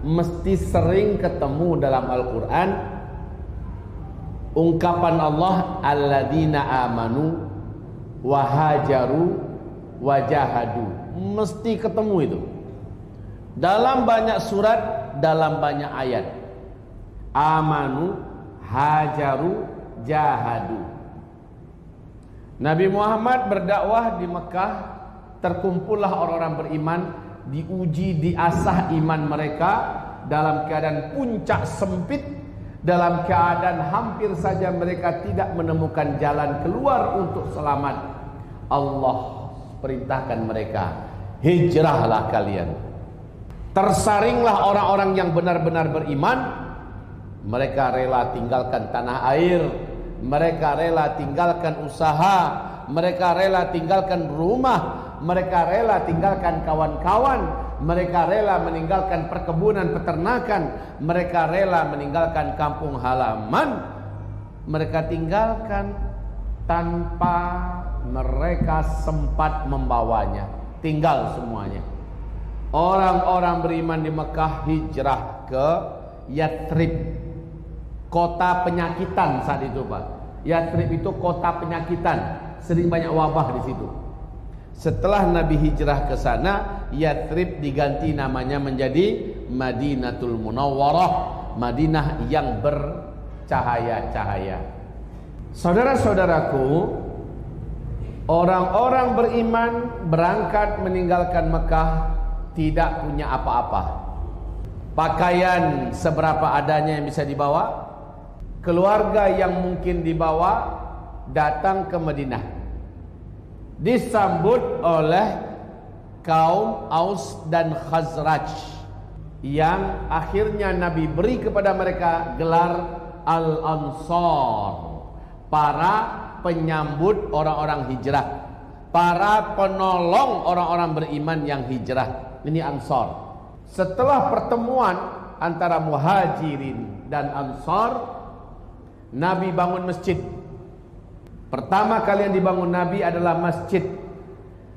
mesti sering ketemu dalam Al-Quran ungkapan Allah alladzina amanu wahajaru wajahadu. Mesti ketemu itu dalam banyak surat, dalam banyak ayat. Amanu, hajaru, jahadu. Nabi Muhammad berdakwah di Mekah, terkumpullah orang-orang beriman, diuji, diasah iman mereka dalam keadaan puncak sempit, dalam keadaan hampir saja mereka tidak menemukan jalan keluar untuk selamat. Allah perintahkan mereka, hijrahlah kalian. Tersaringlah orang-orang yang benar-benar beriman. Mereka rela tinggalkan tanah air, mereka rela tinggalkan usaha, mereka rela tinggalkan rumah, mereka rela tinggalkan kawan-kawan, mereka rela meninggalkan perkebunan peternakan, mereka rela meninggalkan kampung halaman. Mereka tinggalkan tanpa mereka sempat membawanya. Tinggal semuanya. Orang-orang beriman di Mekah hijrah ke Yathrib, kota penyakitan saat itu, Pak. Yathrib itu kota penyakitan, sering banyak wabah di situ. Setelah Nabi hijrah ke sana, Yathrib diganti namanya menjadi Madinatul Munawwarah, Madinah yang bercahaya-cahaya. Saudara-saudaraku, orang-orang beriman berangkat meninggalkan Mekah tidak punya apa-apa. Pakaian seberapa adanya yang bisa dibawa. Keluarga yang mungkin dibawa datang ke Madinah, disambut oleh kaum Aus dan Khazraj yang akhirnya Nabi beri kepada mereka gelar Al-Ansar, para penyambut orang-orang hijrah, para penolong orang-orang beriman yang hijrah. Ini Ansar. Setelah pertemuan antara Muhajirin dan Ansar, Nabi bangun masjid. Pertama kali yang dibangun Nabi adalah masjid.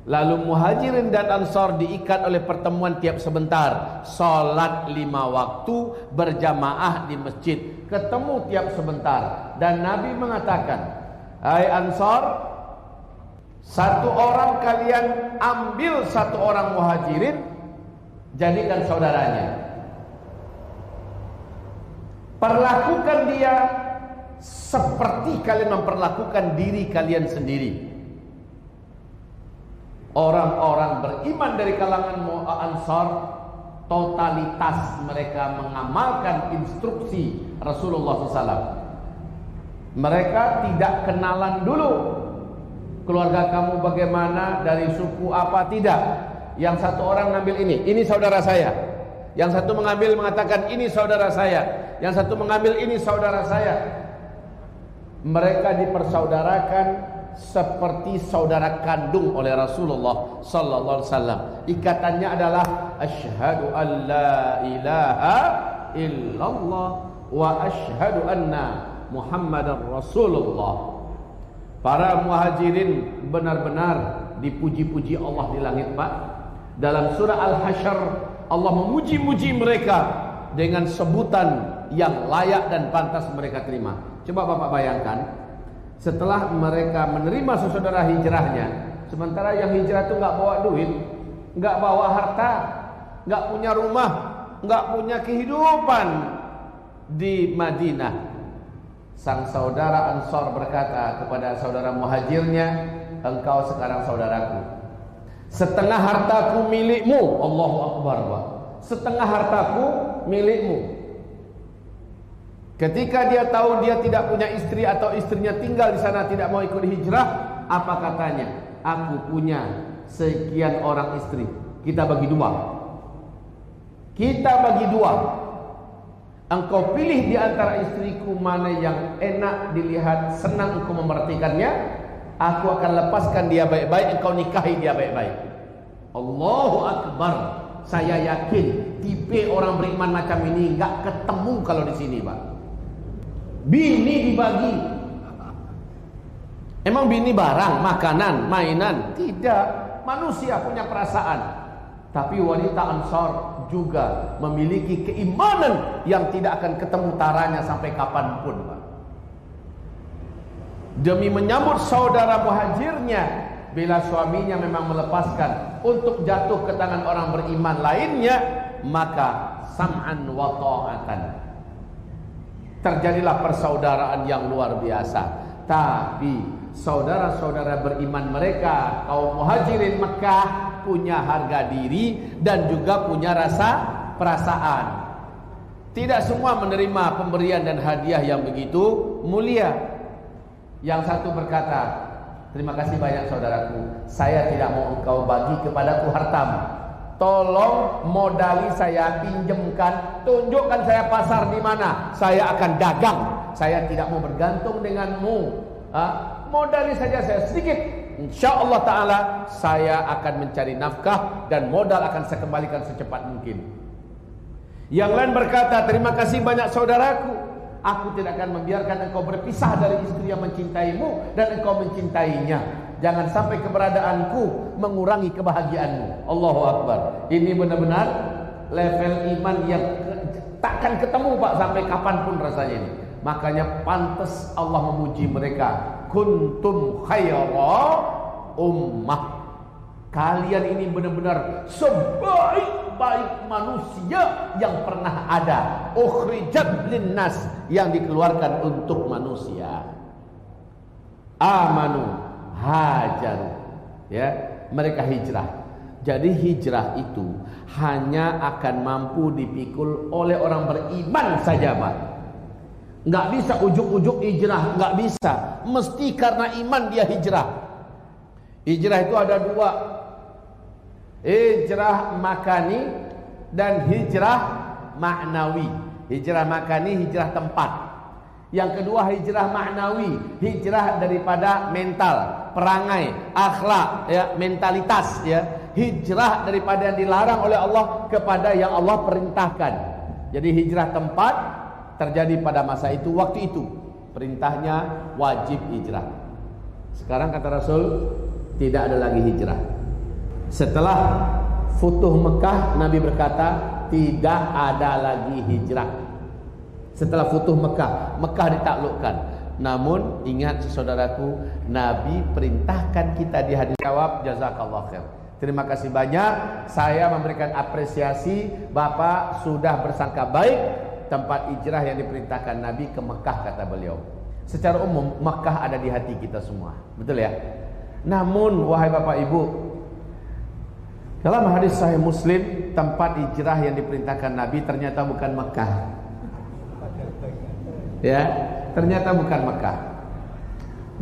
Lalu Muhajirin dan Ansar diikat oleh pertemuan tiap sebentar. Salat 5 waktu berjamaah di masjid, ketemu tiap sebentar. Dan Nabi mengatakan, hai Ansar, satu orang kalian ambil satu orang Muhajirin, jadikan saudaranya. Perlakukan dia seperti kalian memperlakukan diri kalian sendiri. Orang-orang beriman dari kalangan Ansar, totalitas mereka mengamalkan instruksi Rasulullah SAW. Mereka tidak kenalan dulu. Keluarga kamu bagaimana, dari suku apa, tidak. Yang satu orang ngambil ini saudara saya. Yang satu mengambil mengatakan ini saudara saya. Yang satu mengambil ini saudara saya. Mereka dipersaudarakan seperti saudara kandung oleh Rasulullah sallallahu alaihi wasallam. Ikatannya adalah asyhadu an la ilaha illallah wa asyhadu anna Muhammadar Rasulullah. Para Muhajirin benar-benar dipuji-puji Allah di langit, Pak. Dalam surah Al-Hasyr Allah memuji-muji mereka dengan sebutan yang layak dan pantas mereka terima. Coba Bapak bayangkan, setelah mereka menerima saudara hijrahnya, sementara yang hijrah itu nggak bawa duit, nggak bawa harta, nggak punya rumah, nggak punya kehidupan di Madinah. Sang saudara Ansar berkata kepada saudara Muhajirnya, engkau sekarang saudaraku. Setengah hartaku milikmu. Allahu Akbar, Pak. Setengah hartaku milikmu. Ketika dia tahu dia tidak punya istri atau istrinya tinggal di sana tidak mau ikut hijrah, apa katanya? Aku punya sekian orang istri. Kita bagi dua. Kita bagi dua. Engkau pilih di antara istriku mana yang enak dilihat, senang engkau memperhatikannya. Aku akan lepaskan dia baik-baik, engkau nikahi dia baik-baik. Allahu Akbar. Saya yakin tipe orang beriman macam ini enggak ketemu kalau di sini, Pak. Bini dibagi. Emang bini barang, makanan, mainan? Tidak. Manusia punya perasaan. Tapi wanita Ansar juga memiliki keimanan yang tidak akan ketemu taranya sampai kapanpun, Pak. Demi menyambut saudara muhajirnya, bila suaminya memang melepaskan untuk jatuh ke tangan orang beriman lainnya, maka sam'an wa ta'atan. Terjadilah persaudaraan yang luar biasa. Tapi saudara-saudara beriman mereka, kaum muhajirin Mekah, punya harga diri dan juga punya rasa perasaan. Tidak semua menerima pemberian dan hadiah yang begitu mulia. Yang satu berkata, terima kasih banyak saudaraku, saya tidak mau engkau bagi kepadaku hartamu. Tolong modali saya pinjamkan, tunjukkan saya pasar di mana, saya akan dagang. Saya tidak mau bergantung denganmu. Modali saja saya sedikit, insya Allah Ta'ala saya akan mencari nafkah dan modal akan saya kembalikan secepat mungkin. Yang lain berkata, terima kasih banyak saudaraku, aku tidak akan membiarkan engkau berpisah dari istri yang mencintaimu dan engkau mencintainya. Jangan sampai keberadaanku mengurangi kebahagiaanmu. Allahu Akbar. Ini benar-benar level iman yang takkan ketemu, Pak, sampai kapanpun rasanya ini. Makanya pantas Allah memuji mereka. Kuntum khayra ummah. Kalian ini benar-benar sebaik-baik manusia yang pernah ada. Ukhrijat linnas, yang dikeluarkan untuk manusia. Amanu hajaru, ya, mereka hijrah. Jadi hijrah itu hanya akan mampu dipikul oleh orang beriman saja, Pak. Nggak bisa ujuk-ujuk hijrah, nggak bisa. Mesti karena iman dia hijrah. Hijrah itu ada dua, hijrah makani dan hijrah maknawi. Hijrah makani, hijrah tempat. Yang kedua hijrah maknawi, hijrah daripada mental, perangai, akhlak, ya, mentalitas, ya. Hijrah daripada yang dilarang oleh Allah kepada yang Allah perintahkan. Jadi hijrah tempat terjadi pada masa itu, waktu itu perintahnya wajib hijrah. Sekarang kata Rasul tidak ada lagi hijrah. Setelah Futuh Mekah, Nabi berkata tidak ada lagi hijrah. Setelah Futuh Mekah, Mekah ditaklukkan. Namun ingat saudaraku, Nabi perintahkan kita di hadis jawab, jazakallah khair. Terima kasih banyak, saya memberikan apresiasi, Bapak sudah bersangka baik tempat hijrah yang diperintahkan Nabi ke Mekah, kata beliau. Secara umum Mekah ada di hati kita semua, betul ya? Namun wahai Bapak Ibu, dalam hadis Sahih Muslim, tempat hijrah yang diperintahkan Nabi ternyata bukan Mekah. Ya, ternyata bukan Mekah.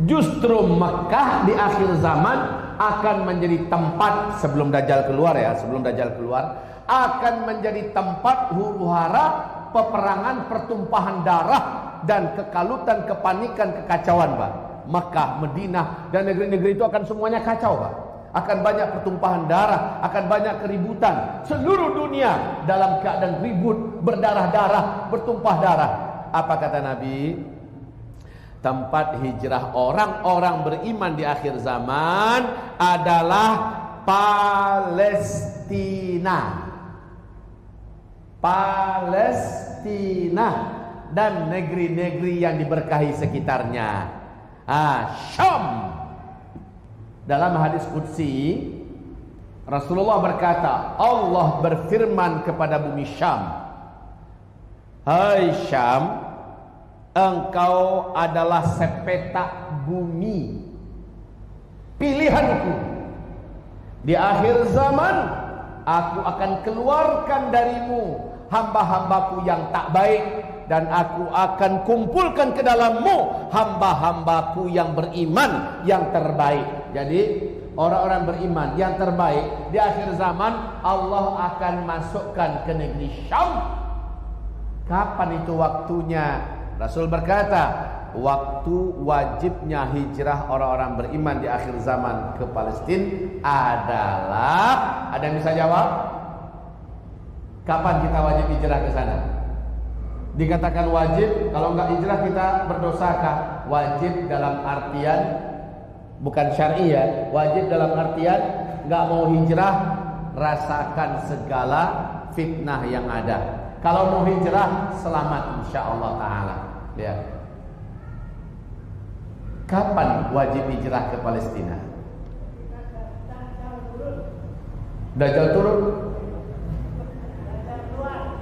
Justru Mekah di akhir zaman akan menjadi tempat, sebelum Dajjal keluar, ya, sebelum Dajjal keluar, akan menjadi tempat huru-hara, peperangan, pertumpahan darah dan kekalutan, kepanikan, kekacauan, Pak. Mekah, Madinah dan negeri-negeri itu akan semuanya kacau, Pak. Akan banyak pertumpahan darah, akan banyak keributan. Seluruh dunia dalam keadaan ribut, berdarah-darah, bertumpah darah. Apa kata Nabi? Tempat hijrah orang-orang beriman di akhir zaman adalah Palestina. Palestina dan negeri-negeri yang diberkahi sekitarnya. Syam. Dalam hadis qudsi Rasulullah berkata, Allah berfirman kepada bumi Syam, hai Syam, engkau adalah sepetak bumi pilihanku. Di akhir zaman aku akan keluarkan darimu hamba-hambaku yang tak baik, dan aku akan kumpulkan ke dalammu hamba-hambaku yang beriman yang terbaik. Jadi orang-orang beriman yang terbaik di akhir zaman Allah akan masukkan ke negeri Syam. Kapan itu waktunya? Rasul berkata, waktu wajibnya hijrah orang-orang beriman di akhir zaman ke Palestina adalah, ada yang bisa jawab? Kapan kita wajib hijrah ke sana? Dikatakan wajib, kalau enggak hijrah kita berdosakah? Wajib dalam artian bukan syar'i, ya. Wajib dalam artian enggak mau hijrah rasakan segala fitnah yang ada. Kalau mau hijrah, selamat insyaallah taala. Ya. Kapan wajib hijrah ke Palestina? Dajjal turun.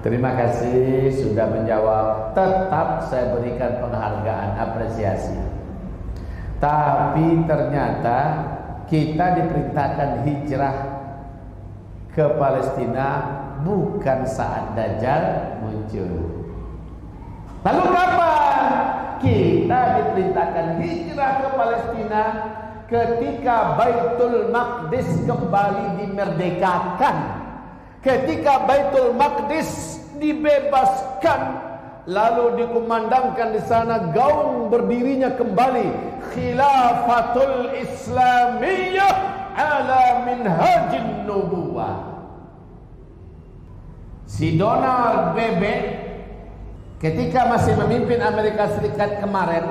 Terima kasih sudah menjawab. Tetap saya berikan penghargaan, apresiasi. Tapi ternyata kita diperintahkan hijrah ke Palestina bukan saat Dajjal muncul. Lalu kapan kita diperintahkan hijrah ke Palestina? Ketika Baitul Maqdis kembali dimerdekakan, ketika Baitul Maqdis dibebaskan, lalu dikumandangkan di sana gaung berdirinya kembali Khilafatul Islamiyah ala minhajin nubuwah. Si Donald Bebe ketika masih memimpin Amerika Serikat kemarin,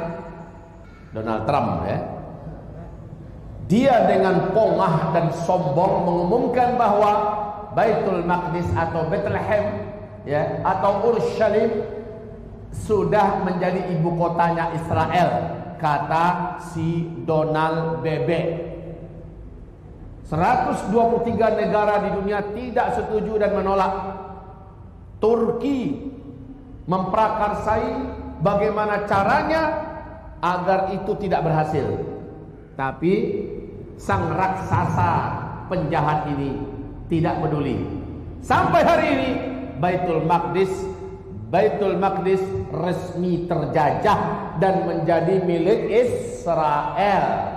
Donald Trump ya, dia dengan pongah dan sombong mengumumkan bahwa Baitul Maqdis atau Bethlehem ya, atau Urshalim sudah menjadi ibu kotanya Israel, kata si Donald Bebe. 123 negara di dunia tidak setuju dan menolak. Turki memprakarsai bagaimana caranya agar itu tidak berhasil. Tapi sang raksasa penjahat ini tidak peduli. Sampai hari ini Baitul Maqdis resmi terjajah dan menjadi milik Israel.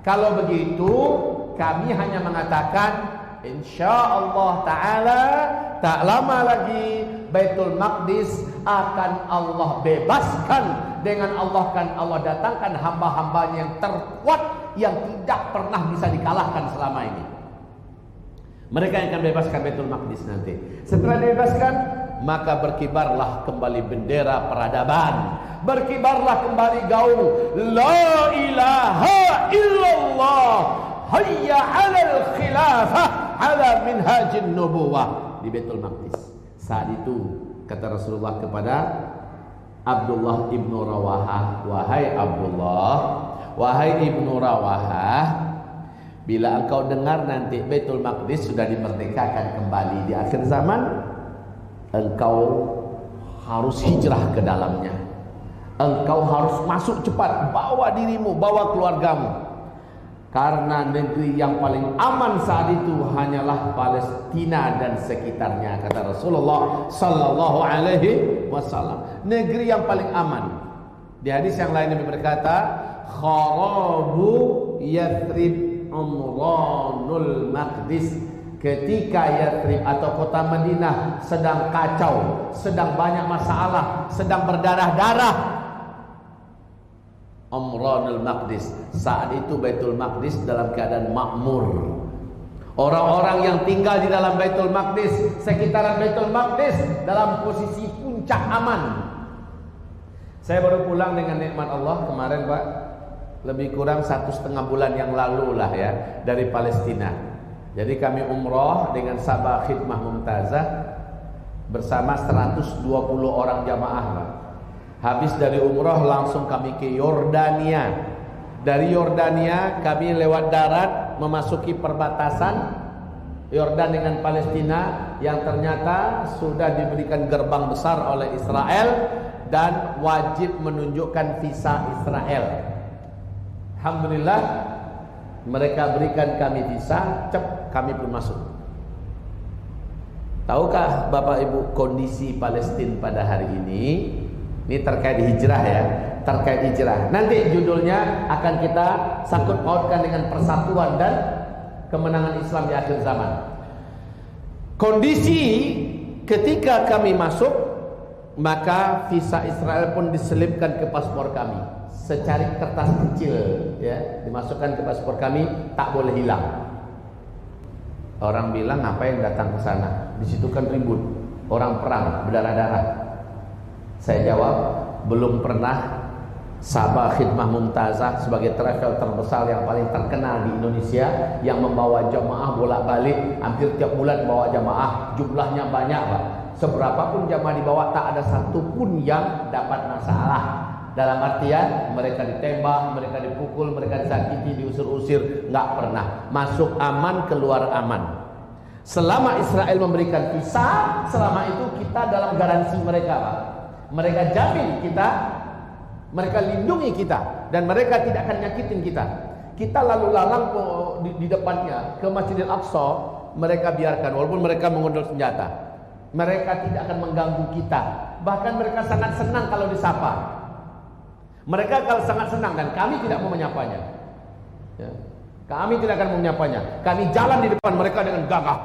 Kalau begitu, kami hanya mengatakan insyaallah taala tak lama lagi Baitul Maqdis akan Allah bebaskan. Dengan Allah kan Allah datangkan hamba-hambanya yang terkuat, yang tidak pernah bisa dikalahkan selama ini. Mereka yang akan bebaskan Baitul Maqdis nanti. Setelah dibebaskan, maka berkibarlah kembali bendera peradaban, berkibarlah kembali gaung la ilaha illallah, hayya 'alal khilafah 'ala minhajin nubuwah di Baitul Maqdis. Saat itu kata Rasulullah kepada Abdullah ibnu Rawahah, wahai Abdullah, wahai ibnu Rawahah, bila engkau dengar nanti Baitul Maqdis sudah dimerdekakan kembali di akhir zaman, engkau harus hijrah ke dalamnya. Engkau harus masuk cepat, bawa dirimu, bawa keluargamu. Karena negeri yang paling aman saat itu hanyalah Palestina dan sekitarnya, kata Rasulullah sallallahu alaihi wasallam. Negeri yang paling aman. Di hadis yang lain Nabi berkata, kharabu Yathrib umranul Maqdis. Ketika Yathrib atau kota Madinah sedang kacau, sedang banyak masalah, sedang berdarah-darah, Umranul Maqdis, saat itu Baitul Maqdis dalam keadaan makmur. Orang-orang yang tinggal di dalam Baitul Maqdis, sekitaran Baitul Maqdis, dalam posisi puncak aman. Saya baru pulang dengan nikmat Allah kemarin, Pak, lebih kurang 1,5 bulan yang lalu lah ya, dari Palestina. Jadi kami umroh dengan Sabah Khidmah Mumtazah bersama 120 orang jamaah, Pak. Habis dari umroh langsung kami ke Yordania. Dari Yordania kami lewat darat memasuki perbatasan Yordan dengan Palestina yang ternyata sudah diberikan gerbang besar oleh Israel dan wajib menunjukkan visa Israel. Alhamdulillah mereka berikan kami visa, kami pun masuk. Tahukah Bapak Ibu kondisi Palestina pada hari ini? Ini terkait hijrah ya, terkait hijrah. Nanti judulnya akan kita sangkut pautkan dengan persatuan dan kemenangan Islam di akhir zaman. Kondisi ketika kami masuk, maka visa Israel pun diselipkan ke paspor kami. Secari kertas kecil ya, dimasukkan ke paspor kami, tak boleh hilang. Orang bilang ngapain datang ke sana? Di situ kan ribut, orang perang, berdarah-darah. Saya jawab, belum pernah Sabah Khidmah Mumtazah sebagai travel terbesar yang paling terkenal di Indonesia, yang membawa jamaah bolak-balik hampir tiap bulan bawa jamaah, jumlahnya banyak Pak. Seberapapun jamaah dibawa tak ada satupun yang dapat masalah. Dalam artian mereka ditembak, mereka dipukul, mereka disakiti, diusir-usir, nggak pernah. Masuk aman, keluar aman. Selama Israel memberikan visa, selama itu kita dalam garansi mereka Pak. Mereka jamin kita, mereka lindungi kita, dan mereka tidak akan nyakitin kita. Kita lalu lalang di depannya ke Masjidil Aqsa, mereka biarkan walaupun mereka mengondol senjata. Mereka tidak akan mengganggu kita. Bahkan mereka sangat senang kalau disapa. Mereka kalau sangat senang, dan kami tidak mau menyapanya. Ya. Kami tidak akan menyapanya. Kami jalan di depan mereka dengan gagah.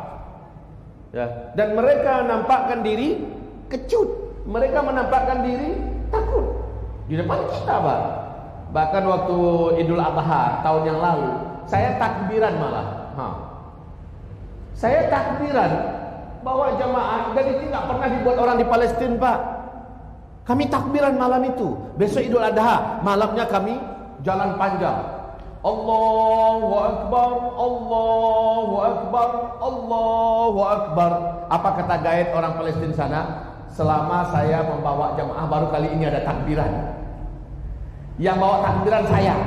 Ya. Dan mereka nampakkan diri kecut. Mereka menampakkan diri takut di depan kita Pak. Bahkan waktu Idul Adha tahun yang lalu, saya takbiran malah. Saya takbiran bawa jamaah, dan itu tidak pernah dibuat orang di Palestina Pak. Kami takbiran malam itu. Besok Idul Adha, malamnya kami jalan panjang. Allahu Akbar, Allahu Akbar, Allahu Akbar. Apa kata gaib orang Palestina sana? Selama saya membawa jamaah baru kali ini ada takbiran. Yang bawa takbiran saya.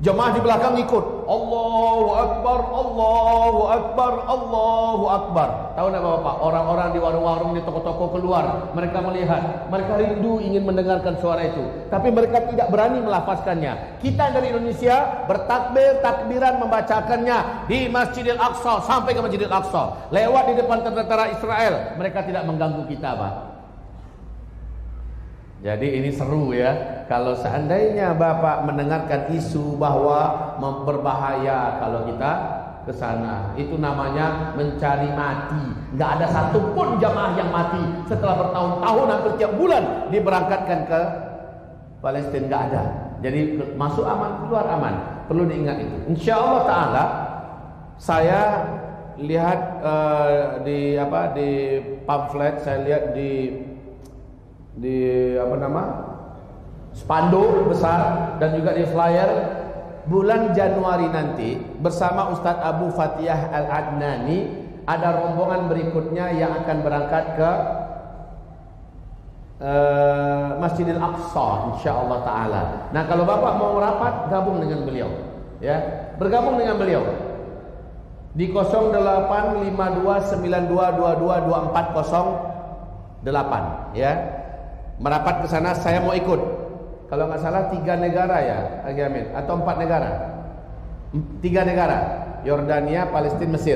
Jemaah di belakang ikut. Allahu Akbar, Allahu Akbar, Allahu Akbar. Tahu tak Bapak? Orang-orang di warung-warung, di toko-toko keluar. Mereka melihat. Mereka rindu ingin mendengarkan suara itu. Tapi mereka tidak berani melafazkannya. Kita dari Indonesia bertakbir, takbiran membacakannya di Masjidil Aqsa. Sampai ke Masjidil Aqsa. Lewat di depan tentara Israel. Mereka tidak mengganggu kita Pak. Jadi ini seru ya. Kalau seandainya Bapak mendengarkan isu bahwa berbahaya kalau kita ke sana, itu namanya mencari mati. Nggak ada satupun jamaah yang mati setelah bertahun-tahun, hampir tiap bulan diberangkatkan ke Palestina, nggak ada. Jadi masuk aman, keluar aman. Perlu diingat itu. Insya Allah Taala, saya lihat di pamflet, saya lihat di spanduk besar dan juga di flyer, bulan Januari nanti bersama Ustadz Abu Fatihah Al-Adnani ada rombongan berikutnya yang akan berangkat ke Masjidil Aqsa insyaallah taala. Nah, kalau Bapak mau rapat, gabung dengan beliau ya. Bergabung dengan beliau di 085292222408 ya. Merapat ke sana, saya mau ikut. Kalau nggak salah 3 negara ya, Agi Amin, atau 4 negara. 3 negara, Yordania, Palestina, Mesir.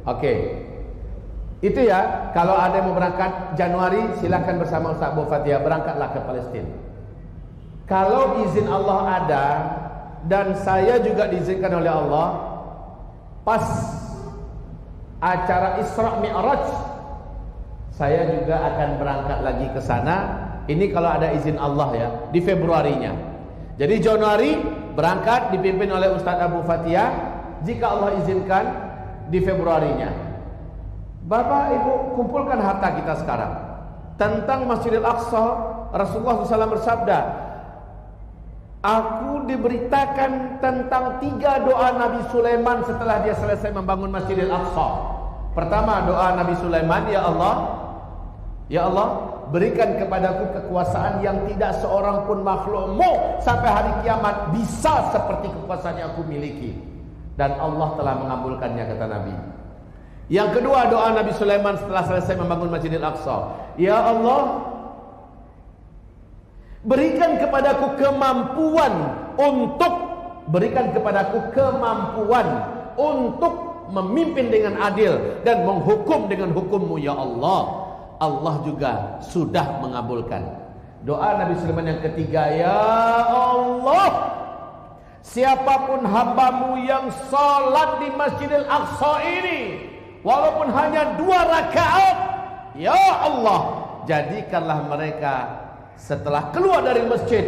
Oke. Itu ya, kalau ada yang mau berangkat Januari, silakan bersama Ustaz Abu Fatihah berangkatlah ke Palestina. Kalau izin Allah ada dan saya juga diizinkan oleh Allah, pas acara Isra Mi'raj saya juga akan berangkat lagi ke sana. Ini kalau ada izin Allah ya, di Februarinya. Jadi Januari berangkat dipimpin oleh Ustadz Abu Fatihah. Jika Allah izinkan di Februarinya. Bapak Ibu, kumpulkan harta kita sekarang. Tentang Masjidil Aqsa, Rasulullah SAW bersabda, aku diberitakan tentang 3 doa Nabi Sulaiman setelah dia selesai membangun Masjidil Aqsa. Pertama, doa Nabi Sulaiman, Ya Allah, berikan kepadaku kekuasaan yang tidak seorang pun makhlukmu sampai hari kiamat bisa seperti kekuasaan yang aku miliki. Dan Allah telah mengabulkannya, kata Nabi. Yang kedua, doa Nabi Sulaiman setelah selesai membangun Masjidil Aqsa, Ya Allah, berikan kepadaku kemampuan untuk memimpin dengan adil dan menghukum dengan hukum-Mu, ya Allah. Allah juga sudah mengabulkan. Doa Nabi Sulaiman yang ketiga, Ya Allah, siapapun hamba-Mu yang salat di Masjidil Aqsa ini, walaupun hanya 2 rakaat, Ya Allah, jadikanlah mereka setelah keluar dari masjid,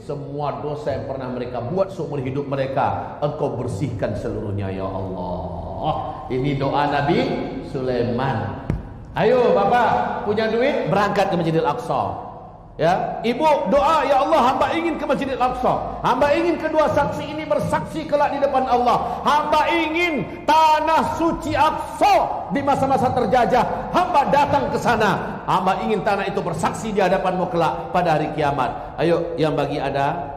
semua dosa yang pernah mereka buat seumur hidup mereka, Engkau bersihkan seluruhnya, Ya Allah. Ini doa Nabi Sulaiman. Ayo Bapak punya duit, berangkat ke Masjidil Aqsa. Ya, ibu doa, ya Allah, hamba ingin ke Masjidil Aqsa. Hamba ingin kedua saksi ini bersaksi kelak di depan Allah. Hamba ingin tanah suci Aqsa di masa-masa terjajah. Hamba datang ke sana. Hamba ingin tanah itu bersaksi di hadapanmu kelak pada hari kiamat. Ayo, yang bagi ada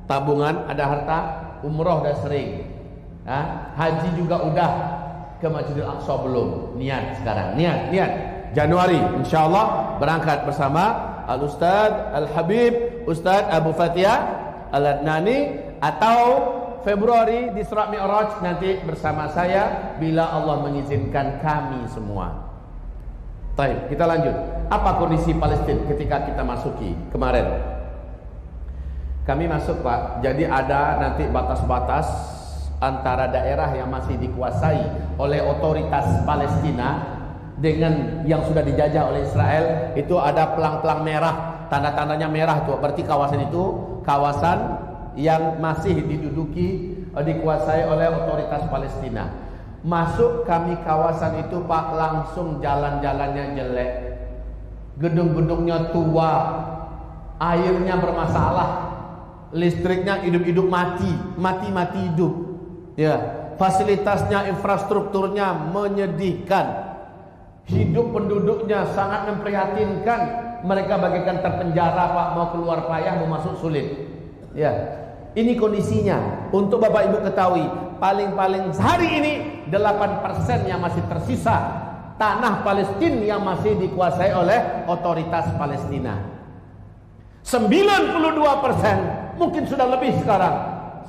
tabungan, ada harta, umroh dah sering. Haji juga udah, ke Masjidil Aqsa belum. Niat sekarang, niat. Januari insyaallah berangkat bersama Al-Ustaz Al-Habib Ustaz Abu Fatihah Al-Adnani, atau Februari di Isra Mi'raj nanti bersama saya bila Allah mengizinkan kami semua. Baik, kita lanjut. Apa kondisi Palestina ketika kita masuki kemarin? Kami masuk, Pak. Jadi ada nanti batas-batas antara daerah yang masih dikuasai oleh otoritas Palestina dengan yang sudah dijajah oleh Israel. Itu ada pelang-pelang merah, tanda-tandanya merah tuh. Berarti kawasan itu kawasan yang masih dikuasai oleh otoritas Palestina. Masuk kami kawasan itu, Pak, langsung jalan-jalannya jelek, gedung-gedungnya tua, airnya bermasalah, listriknya hidup-hidup mati hidup. Ya, fasilitasnya, infrastrukturnya menyedihkan. Hidup penduduknya sangat memprihatinkan. Mereka bagaikan terpenjara, Pak. Mau keluar payah, mau masuk sulit. Ya, ini kondisinya. Untuk Bapak Ibu ketahui, paling-paling hari ini 8% yang masih tersisa tanah Palestina yang masih dikuasai oleh otoritas Palestina. 92% mungkin sudah lebih sekarang,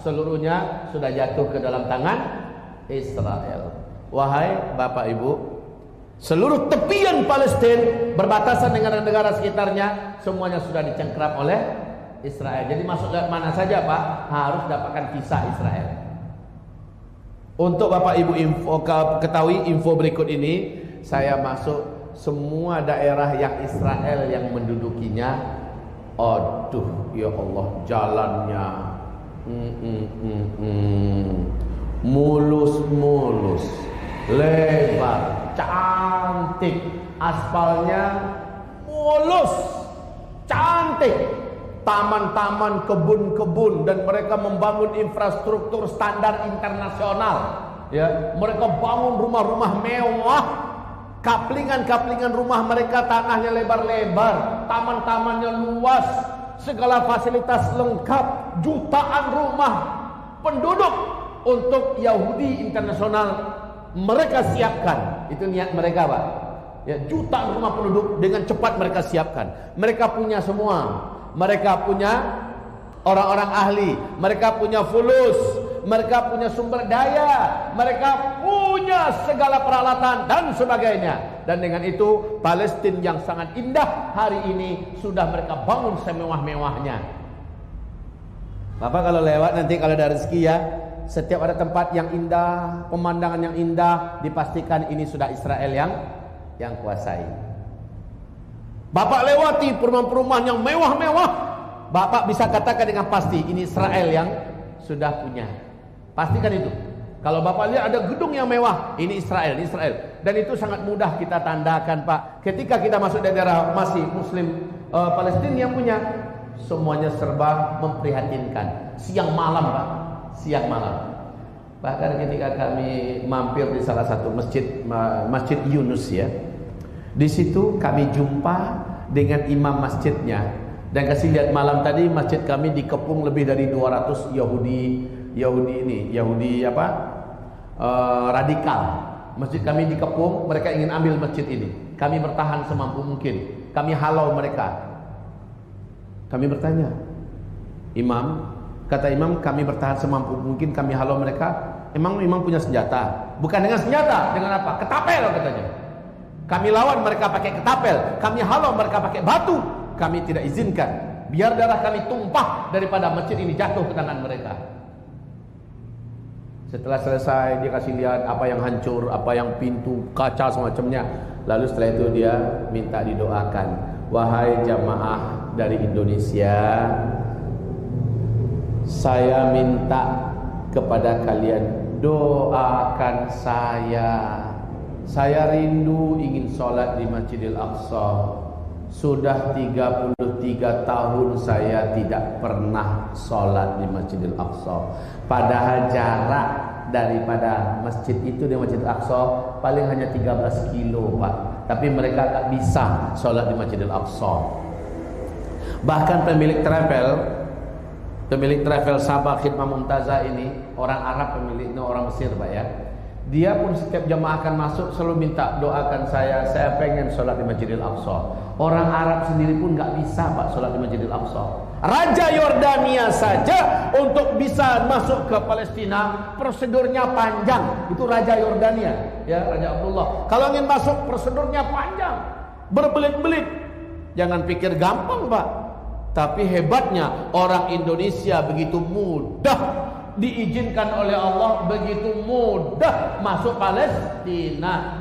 seluruhnya sudah jatuh ke dalam tangan Israel. Wahai Bapak Ibu, seluruh tepian Palestina berbatasan dengan negara sekitarnya semuanya sudah dicengkram oleh Israel. Jadi masuk ke mana saja, Pak, harus dapatkan visa Israel. Untuk Bapak Ibu ketahui info berikut ini, saya masuk semua daerah yang Israel yang mendudukinya. Aduh, ya Allah, jalannya mulus, lebar, cantik, aspalnya mulus, cantik, taman-taman, kebun-kebun, dan mereka membangun infrastruktur standar internasional. Ya, mereka bangun rumah-rumah mewah, kaplingan-kaplingan rumah mereka tanahnya lebar-lebar, taman-tamannya luas, segala fasilitas lengkap, jutaan rumah penduduk untuk Yahudi internasional mereka siapkan. Itu niat mereka, Pak. Ya, jutaan rumah penduduk dengan cepat mereka siapkan. Mereka punya semua. Mereka punya orang-orang ahli, mereka punya fulus, mereka punya sumber daya, mereka punya segala peralatan dan sebagainya. Dan dengan itu Palestina yang sangat indah hari ini sudah mereka bangun semewah-mewahnya. Bapak kalau lewat nanti, kalau ada rezeki ya, setiap ada tempat yang indah, pemandangan yang indah, dipastikan ini sudah Israel yang kuasai. Bapak lewati perumahan-perumahan yang mewah-mewah, Bapak bisa katakan dengan pasti ini Israel yang sudah punya. Pastikan itu. Kalau Bapak lihat ada gedung yang mewah, ini Israel, ini Israel. Dan itu sangat mudah kita tandakan, Pak. Ketika kita masuk daerah masih Muslim Palestina yang punya, semuanya serba memprihatinkan. Siang malam, Pak, siang malam. Bahkan ketika kami mampir di salah satu masjid Yunus ya, di situ kami jumpa dengan imam masjidnya, dan kasih lihat malam tadi masjid kami dikepung lebih dari 200 Yahudi radikal. Masjid kami dikepung, mereka ingin ambil masjid ini. Kami bertahan semampu mungkin. Kami halau mereka. Kami bertanya, Imam, kata imam, kami bertahan semampu mungkin, kami halau mereka. Emang imam punya senjata? Bukan dengan senjata, dengan apa? Ketapel katanya. Kami lawan mereka pakai ketapel, kami halau mereka pakai batu. Kami tidak izinkan, biar darah kami tumpah daripada masjid ini jatuh ke tangan mereka. Setelah selesai dia kasih lihat apa yang hancur, apa yang pintu, kaca semacamnya. Lalu setelah itu dia minta didoakan. Wahai jamaah dari Indonesia, saya minta kepada kalian doakan saya. Saya rindu ingin sholat di Masjidil Aqsa. Sudah 33 tahun saya tidak pernah sholat di Masjidil Aqsa. Padahal jarak daripada masjid itu di Masjidil Aqsa paling hanya 13 kilo Pak. Tapi mereka tak bisa sholat di Masjidil Aqsa. Bahkan pemilik travel Sabah Khidmah Mumtazah ini, orang Arab pemiliknya, orang Mesir Pak ya. Dia pun setiap jemaah akan masuk selalu minta doakan saya pengen sholat di Masjidil Aqsa. Orang Arab sendiri pun nggak bisa Pak sholat di Masjidil Aqsa. Raja Yordania saja untuk bisa masuk ke Palestina prosedurnya panjang. Itu Raja Yordania, ya Raja Abdullah. Kalau ingin masuk prosedurnya panjang, berbelit-belit. Jangan pikir gampang Pak. Tapi hebatnya orang Indonesia begitu mudah diizinkan oleh Allah, begitu mudah masuk Palestina.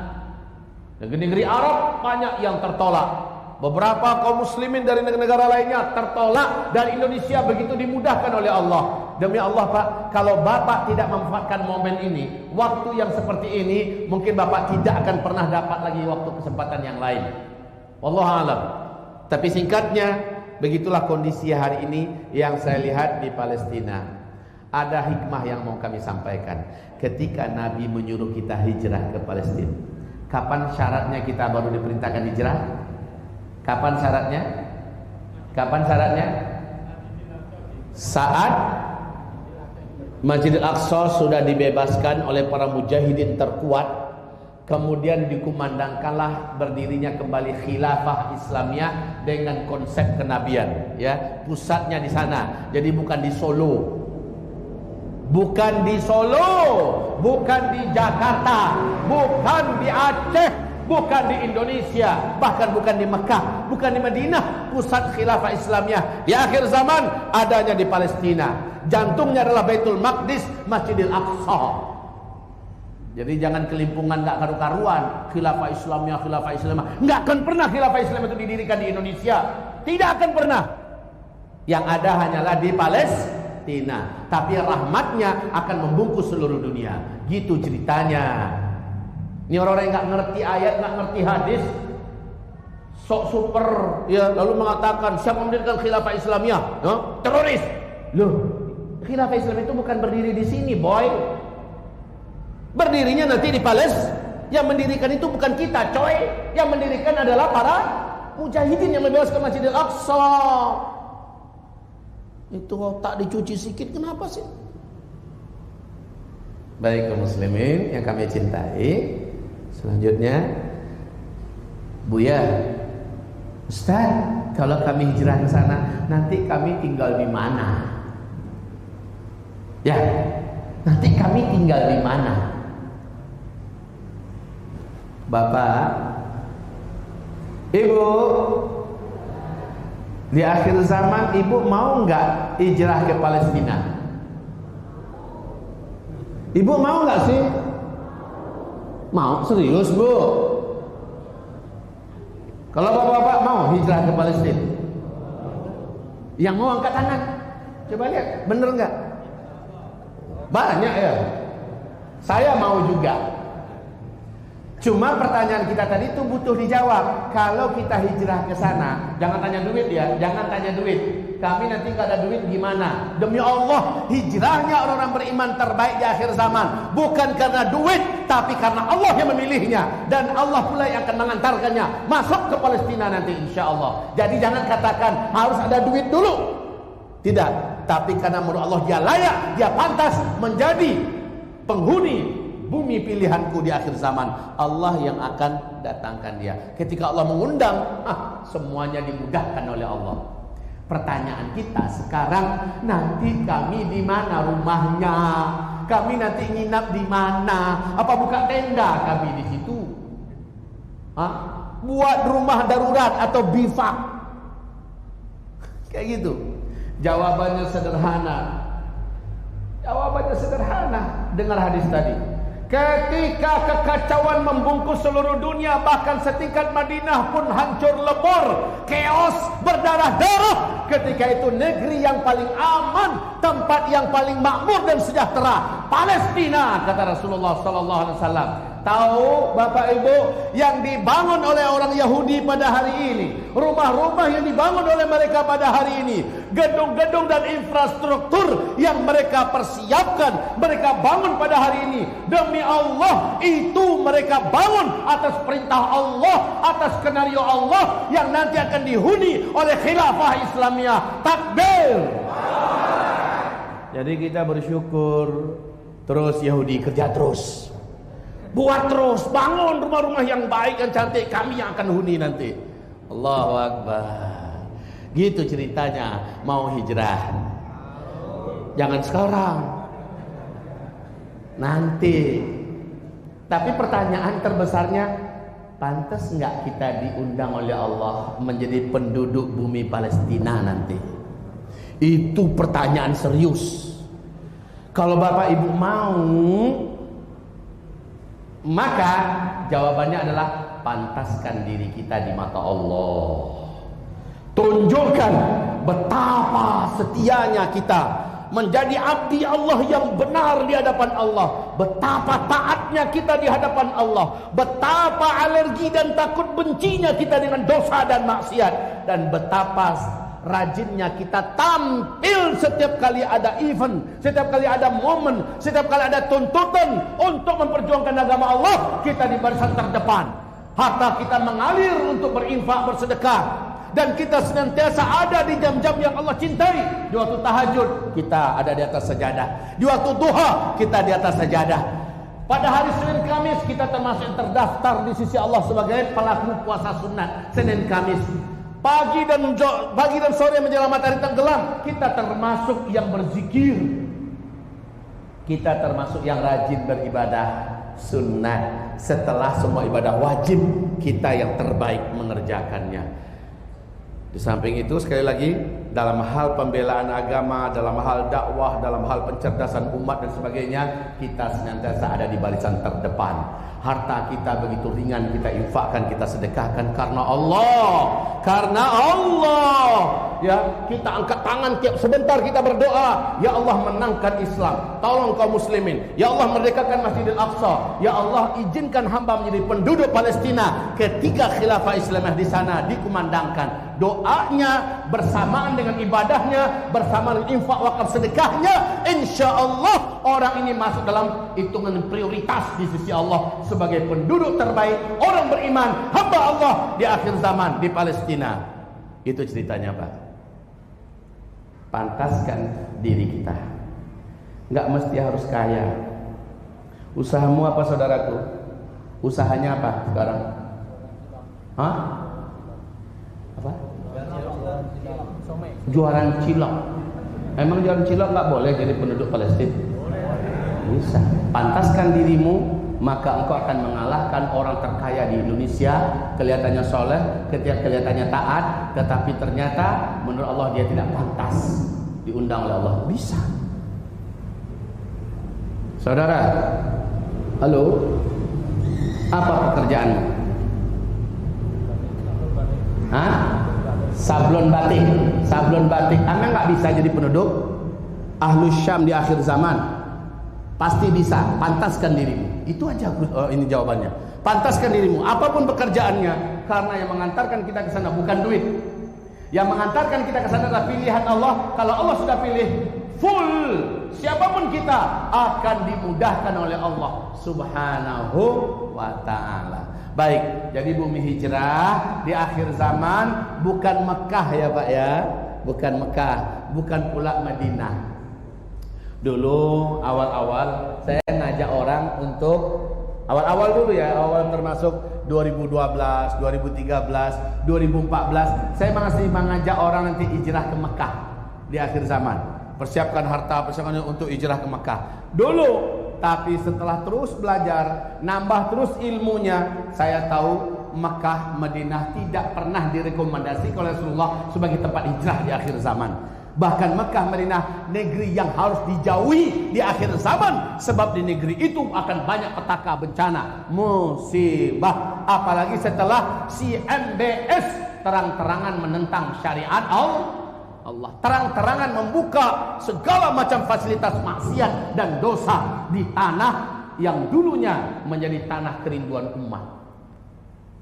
Negeri-negeri Arab banyak yang tertolak. Beberapa kaum muslimin dari negara-negara lainnya tertolak, dari Indonesia begitu dimudahkan oleh Allah. Demi Allah Pak, kalau Bapak tidak memanfaatkan momen ini, waktu yang seperti ini, mungkin Bapak tidak akan pernah dapat lagi waktu kesempatan yang lain. Wallahu a'lam. Tapi singkatnya, begitulah kondisi hari ini yang saya lihat di Palestina. Ada hikmah yang mau kami sampaikan. Ketika Nabi menyuruh kita hijrah ke Palestina, kapan syaratnya kita baru diperintahkan hijrah? Kapan syaratnya? Kapan syaratnya? Saat Masjidil Aqsa sudah dibebaskan oleh para mujahidin terkuat, kemudian dikumandangkanlah berdirinya kembali khilafah Islamiyah dengan konsep kenabian, ya. Pusatnya di sana. Jadi bukan di Solo. Bukan di Solo, bukan di Jakarta, bukan di Aceh, bukan di Indonesia, bahkan bukan di Mekah, bukan di Madinah. Pusat khilafah Islamiyah di akhir zaman adanya di Palestina. Jantungnya adalah Baitul Maqdis, Masjidil Aqsa. Jadi jangan kelimpungan nggak karu-karuan. Khilafah Islamiyah. Nggak akan pernah khilafah Islam itu didirikan di Indonesia. Tidak akan pernah. Yang ada hanyalah di Palestina. Tapi rahmatnya akan membungkus seluruh dunia. Gitu ceritanya. Ini orang-orang yang nggak ngerti ayat, nggak ngerti hadis, sok super, ya, lalu mengatakan siapa mendirikan khilafah Islamiyah? Teroris. Loh, khilafah Islam itu bukan berdiri di sini, boy. Berdirinya nanti di Palestina. Yang mendirikan itu bukan kita, coy. Yang mendirikan adalah para mujahidin yang membebaskan Masjidil Aqsa. Itu otak dicuci sedikit, kenapa sih? Baik kaum muslimin yang kami cintai, selanjutnya Buya, Ustaz, kalau kami hijrah ke sana, nanti kami tinggal di mana? Ya, nanti kami tinggal di mana? Bapak, Ibu, di akhir zaman Ibu mau nggak hijrah ke Palestina? Ibu mau nggak sih? Mau, serius Bu? Kalau bapak-bapak mau hijrah ke Palestina, yang mau angkat tangan. Coba lihat, bener nggak? Banyak ya. Saya mau juga. Cuma pertanyaan kita tadi itu butuh dijawab. Kalau kita hijrah ke sana, jangan tanya duit ya, jangan tanya duit. Kami nanti nggak ada duit gimana? Demi Allah, hijrahnya orang-orang beriman terbaik di akhir zaman bukan karena duit, tapi karena Allah yang memilihnya, dan Allah pula yang akan mengantarkannya masuk ke Palestina nanti insya Allah. Jadi jangan katakan harus ada duit dulu. Tidak, tapi karena menurut Allah dia layak, dia pantas menjadi penghuni bumi pilihanku di akhir zaman. Allah yang akan datangkan dia. Ketika Allah mengundang, semuanya dimudahkan oleh Allah. Pertanyaan kita sekarang, nanti kami di mana rumahnya? Kami nanti nginap di mana? Apa buka tenda kami di situ? Buat rumah darurat atau bivak? Kayak gitu. Jawabannya sederhana. Jawabannya sederhana. Dengar hadis tadi. Ketika kekacauan membungkus seluruh dunia, bahkan setingkat Madinah pun hancur lebur, chaos, berdarah-darah. Ketika itu negeri yang paling aman, tempat yang paling makmur dan sejahtera, Palestina, kata Rasulullah sallallahu alaihi wasallam. Tahu Bapak Ibu, yang dibangun oleh orang Yahudi pada hari ini, rumah-rumah yang dibangun oleh mereka pada hari ini, gedung-gedung dan infrastruktur yang mereka persiapkan, mereka bangun pada hari ini, demi Allah, itu mereka bangun atas perintah Allah, atas skenario Allah yang nanti akan dihuni oleh khilafah Islamiyah. Takbir. Jadi kita bersyukur. Terus Yahudi kerja terus, buat terus, bangun rumah-rumah yang baik dan cantik, kami yang akan huni nanti. Allahu Akbar. Gitu ceritanya mau hijrah. Jangan sekarang, nanti. Tapi pertanyaan terbesarnya, pantas nggak kita diundang oleh Allah menjadi penduduk bumi Palestina nanti? Itu pertanyaan serius. Kalau Bapak Ibu mau, maka jawabannya adalah pantaskan diri kita di mata Allah. Tunjukkan betapa setianya kita menjadi abdi Allah yang benar di hadapan Allah, betapa taatnya kita di hadapan Allah, betapa alergi dan takut bencinya kita dengan dosa dan maksiat, dan betapa rajinnya kita tampil setiap kali ada event, setiap kali ada momen, setiap kali ada tuntutan untuk memperjuangkan agama Allah, kita di barisan terdepan. Harta kita mengalir untuk berinfak, bersedekah, dan kita senantiasa ada di jam-jam yang Allah cintai. Di waktu tahajud kita ada di atas sajadah, di waktu duha kita di atas sajadah. Pada hari Senin Kamis kita termasuk yang terdaftar di sisi Allah sebagai pelaku puasa sunat Senin Kamis. Pagi dan sore menjelang matahari tenggelam kita termasuk yang berzikir, kita termasuk yang rajin beribadah sunnah. Setelah semua ibadah wajib, kita yang terbaik mengerjakannya. Di samping itu, sekali lagi, dalam hal pembelaan agama, dalam hal dakwah, dalam hal pencerdasan umat dan sebagainya, kita senantiasa ada di barisan terdepan. Harta kita begitu ringan kita infakkan, kita sedekahkan karena Allah. Karena Allah, ya, kita angkat tangan tiap sebentar kita berdoa, ya Allah menangkan Islam, tolong kaum muslimin, ya Allah merdekakan Masjidil Aqsa, ya Allah izinkan hamba menjadi penduduk Palestina ketika khilafah Islamiyah di sana dikumandangkan. Doanya bersamaan dengan ibadahnya, bersamaan dengan infak wakaf sedekahnya, insya Allah orang ini masuk dalam hitungan prioritas di sisi Allah sebagai penduduk terbaik, orang beriman, hamba Allah di akhir zaman di Palestina. Itu ceritanya, Pak. Pantaskan diri kita. Nggak mesti harus kaya. Usahamu apa, saudaraku? Usahanya apa sekarang? Hah? Apa? Jualan cilok. Emang jualan cilok nggak boleh jadi penduduk Palestina? Bisa. Pantaskan dirimu, maka engkau akan mengalahkan orang terkaya di Indonesia. Kelihatannya soleh, ketika kelihatannya taat, tetapi ternyata menurut Allah dia tidak pantas diundang oleh Allah. Bisa. Saudara, halo, apa pekerjaanmu? Hah? Sablon batik. Sablon batik. Anda nggak bisa jadi penduduk Ahlus Syam di akhir zaman. Pasti bisa. Pantaskan dirimu. Itu aja ini jawabannya. Pantaskan dirimu apapun pekerjaannya, karena yang mengantarkan kita ke sana bukan duit. Yang mengantarkan kita ke sana adalah pilihan Allah. Kalau Allah sudah pilih, full, siapapun kita akan dimudahkan oleh Allah Subhanahu wa ta'ala. Baik, jadi bumi hijrah di akhir zaman bukan Mekah ya Pak ya. Bukan Mekah, bukan pula Madinah. Dulu awal-awal saya ngajak orang untuk awal-awal dulu ya, awal termasuk 2012, 2013, 2014, saya masih mengajak orang nanti hijrah ke Mekah di akhir zaman. Persiapkan harta, persiapkan untuk hijrah ke Mekah. Dulu, tapi setelah terus belajar, nambah terus ilmunya, saya tahu Mekah, Madinah tidak pernah direkomendasi oleh Rasulullah sebagai tempat hijrah di akhir zaman. Bahkan Mekah, Madinah negeri yang harus dijauhi di akhir zaman, sebab di negeri itu akan banyak petaka, bencana, musibah. Apalagi setelah si MBS terang-terangan menentang syariat Allah, terang-terangan membuka segala macam fasilitas maksiat dan dosa di tanah yang dulunya menjadi tanah kerinduan umat.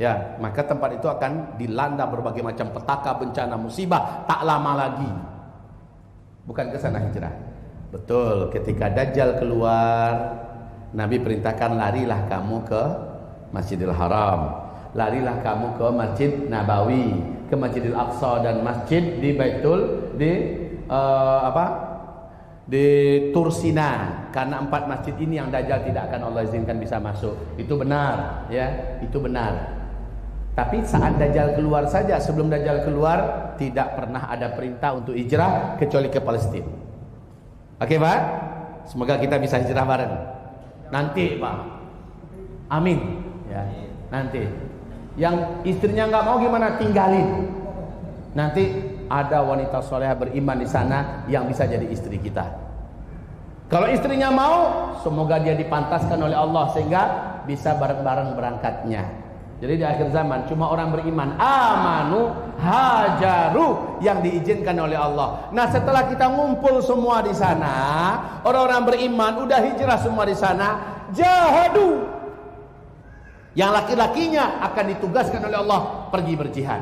Ya, maka tempat itu akan dilanda berbagai macam petaka, bencana, musibah tak lama lagi. Bukan ke sana hijrah. Betul, ketika Dajjal keluar, Nabi perintahkan larilah kamu ke Masjidil Haram, larilah kamu ke Masjid Nabawi, ke Masjidil Aqsa dan masjid di Baitul di Tursina, karena 4 masjid ini yang Dajjal tidak akan Allah izinkan bisa masuk. Itu benar, ya, itu benar. Tapi saat Dajjal keluar saja, sebelum Dajjal keluar tidak pernah ada perintah untuk hijrah kecuali ke Palestina. Oke, Pak? Semoga kita bisa hijrah bareng. Nanti, Pak. Amin. Ya, nanti. Yang istrinya nggak mau gimana? Tinggalin. Nanti ada wanita solehah beriman di sana yang bisa jadi istri kita. Kalau istrinya mau, semoga dia dipantaskan oleh Allah sehingga bisa bareng-bareng berangkatnya. Jadi di akhir zaman cuma orang beriman amanu hajaru yang diizinkan oleh Allah. Nah, setelah kita ngumpul semua di sana, orang-orang beriman udah hijrah semua di sana, jahadu. Yang laki-lakinya akan ditugaskan oleh Allah pergi berjihad.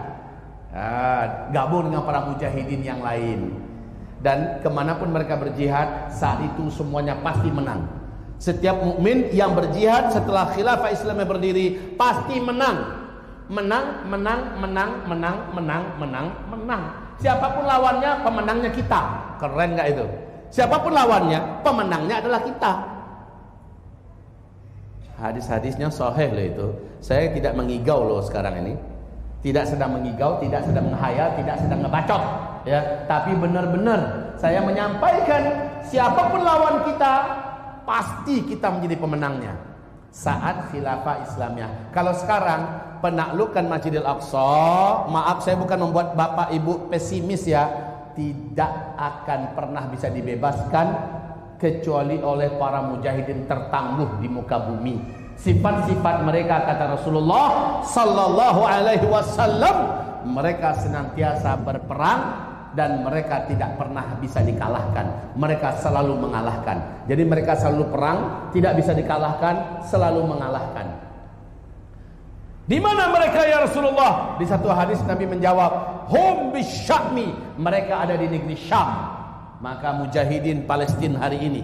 Gabung dengan para mujahidin yang lain. Dan kemanapun mereka berjihad, saat itu semuanya pasti menang. Setiap mukmin yang berjihad setelah khilafah Islam berdiri pasti menang. Menang, menang, menang, menang, menang, menang, menang. Siapapun lawannya, pemenangnya kita. Keren gak itu? Siapapun lawannya, pemenangnya adalah kita. Hadis-hadisnya sahih loh itu. Saya tidak mengigau loh sekarang ini. Tidak sedang mengigau, tidak sedang menghayal, tidak sedang ngebacot, ya. Tapi benar-benar saya menyampaikan siapapun lawan kita, pasti kita menjadi pemenangnya saat khilafah Islamnya. Kalau sekarang penaklukan Masjidil Aqsa, maaf saya bukan membuat bapak ibu pesimis ya, tidak akan pernah bisa dibebaskan kecuali oleh para mujahidin tertangguh di muka bumi. Sifat-sifat mereka, kata Rasulullah sallallahu alaihi wasallam, mereka senantiasa berperang dan mereka tidak pernah bisa dikalahkan. Mereka selalu mengalahkan. Jadi mereka selalu perang, tidak bisa dikalahkan, selalu mengalahkan. Di mana mereka ya Rasulullah? Di satu hadis Nabi menjawab, hum bisyami, mereka ada di negeri Syam. Maka mujahidin Palestina hari ini,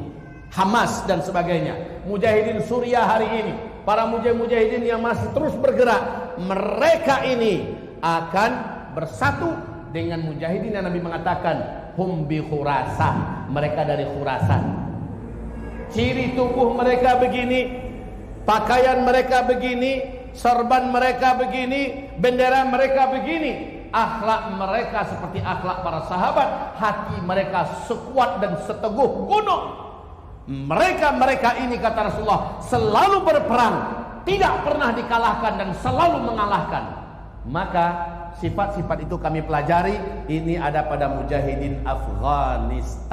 Hamas dan sebagainya, mujahidin Suriah hari ini, para mujahidin yang masih terus bergerak, mereka ini akan bersatu dengan mujahidin yang Nabi mengatakan hum bi Khurasan, mereka dari Khurasan. Ciri tubuh mereka begini, pakaian mereka begini, sorban mereka begini, bendera mereka begini, akhlak mereka seperti akhlak para sahabat, hati mereka sekuat dan seteguh gunung. Mereka ini, kata Rasulullah, selalu berperang, tidak pernah dikalahkan dan selalu mengalahkan. Maka sifat-sifat itu kami pelajari. Ini ada pada mujahidin Afghanistan.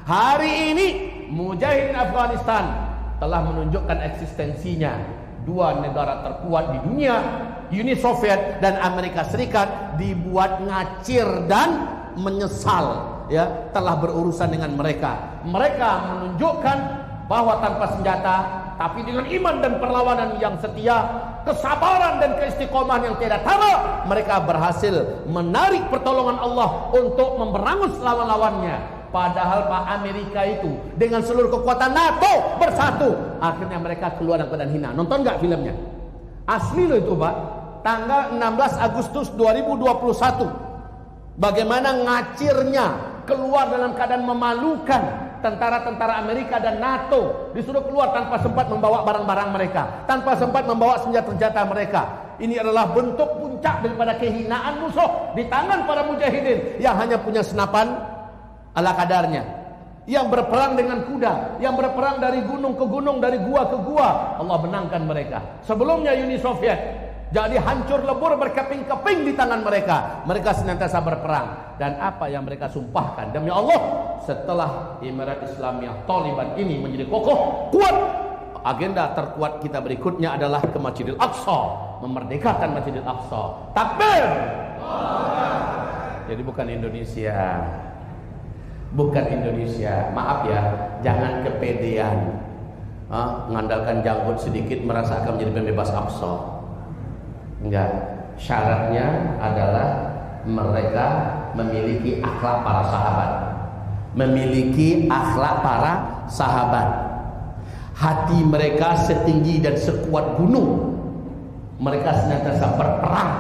Hari ini mujahidin Afghanistan telah menunjukkan eksistensinya. Dua negara terkuat di dunia, Uni Soviet dan Amerika Serikat, dibuat ngacir dan menyesal, ya, telah berurusan dengan mereka. Mereka menunjukkan bahwa tanpa senjata, tapi dengan iman dan perlawanan yang setia, kesabaran dan keistiqomahan yang tiada tara, mereka berhasil menarik pertolongan Allah untuk memberangus lawan-lawannya. Padahal Pak Amerika itu dengan seluruh kekuatan NATO bersatu, akhirnya mereka keluar dalam keadaan hina. Nonton nggak filmnya? Asli loh itu Pak. Tanggal 16 Agustus 2021, bagaimana ngacirnya keluar dalam keadaan memalukan. Tentara-tentara Amerika dan NATO disuruh keluar tanpa sempat membawa barang-barang mereka, tanpa sempat membawa senjata-senjata mereka. Ini adalah bentuk puncak daripada kehinaan musuh di tangan para mujahidin yang hanya punya senapan ala kadarnya, yang berperang dengan kuda, yang berperang dari gunung ke gunung, dari gua ke gua. Allah menangkan mereka. Sebelumnya Uni Soviet jadi hancur lebur berkeping-keping di tangan mereka. Mereka senantiasa berperang. Dan apa yang mereka sumpahkan, demi Allah, setelah Emirat Islamiyah Taliban ini menjadi kokoh, kuat, agenda terkuat kita berikutnya adalah ke Masjidil Aqsa, memerdekakan Masjidil Aqsa. Takbir! Jadi bukan Indonesia. Bukan Indonesia. Maaf ya, jangan kepedean. Mengandalkan janggut sedikit merasa akan menjadi pembebas Aqsa. Enggak. Syaratnya adalah mereka memiliki akhlak para sahabat. Memiliki akhlak para sahabat. Hati mereka setinggi dan sekuat gunung. Mereka senantiasa berperang.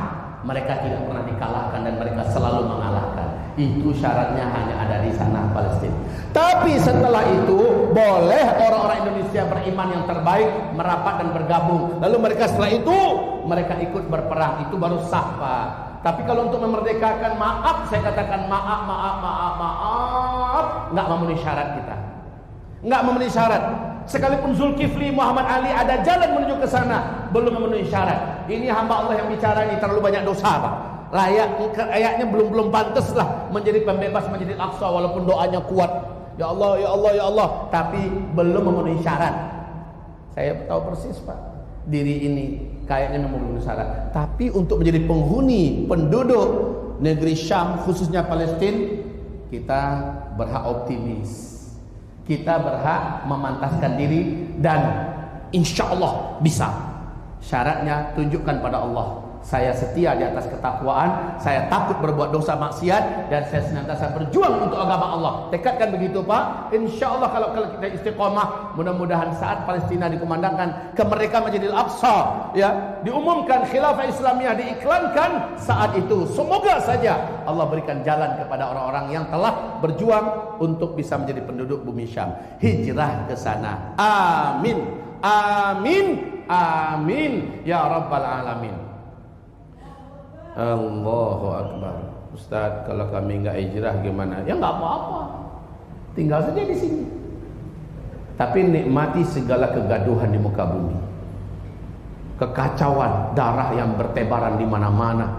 Mereka tidak pernah dikalahkan dan mereka selalu mengalahkan. Itu syaratnya hanya ada di sana Palestina. Tapi setelah itu boleh orang-orang Indonesia beriman yang terbaik merapat dan bergabung. Lalu mereka setelah itu mereka ikut berperang. Itu baru sah, Pak. Tapi kalau untuk memerdekakan, maaf, saya katakan maaf, nggak memenuhi syarat kita. Nggak memenuhi syarat. Sekalipun Zulkifli, Muhammad Ali ada jalan menuju ke sana, belum memenuhi syarat. Ini hamba Allah yang bicara ini terlalu banyak dosa, Pak. Layaknya belum pantas lah menjadi pembebas Masjidil Aqsa walaupun doanya kuat. Ya Allah, ya Allah, ya Allah, tapi belum memenuhi syarat. Saya tahu persis, Pak. Diri ini kayaknya memenuhi syarat. Tapi untuk menjadi penghuni, penduduk negeri Syam khususnya Palestina, kita berhak optimis. Kita berhak memantaskan diri dan insya Allah bisa. Syaratnya tunjukkan pada Allah, saya setia di atas ketakwaan, saya takut berbuat dosa maksiat, dan saya senantiasa berjuang untuk agama Allah. Tekadkan begitu, Pak. Insya Allah kalau kita istiqomah, mudah-mudahan saat Palestina dikumandangkan kemerdekaan Masjidil Aqsa, ya, diumumkan khilafah Islamiyah, diiklankan, saat itu semoga saja Allah berikan jalan kepada orang-orang yang telah berjuang untuk bisa menjadi penduduk bumi Syam, hijrah ke sana. Amin, amin, amin ya rabbal alamin. Allahu Akbar. Ustaz, kalau kami enggak hijrah gimana? Ya enggak apa-apa, tinggal saja di sini. Tapi nikmati segala kegaduhan di muka bumi, kekacauan, darah yang bertebaran di mana-mana,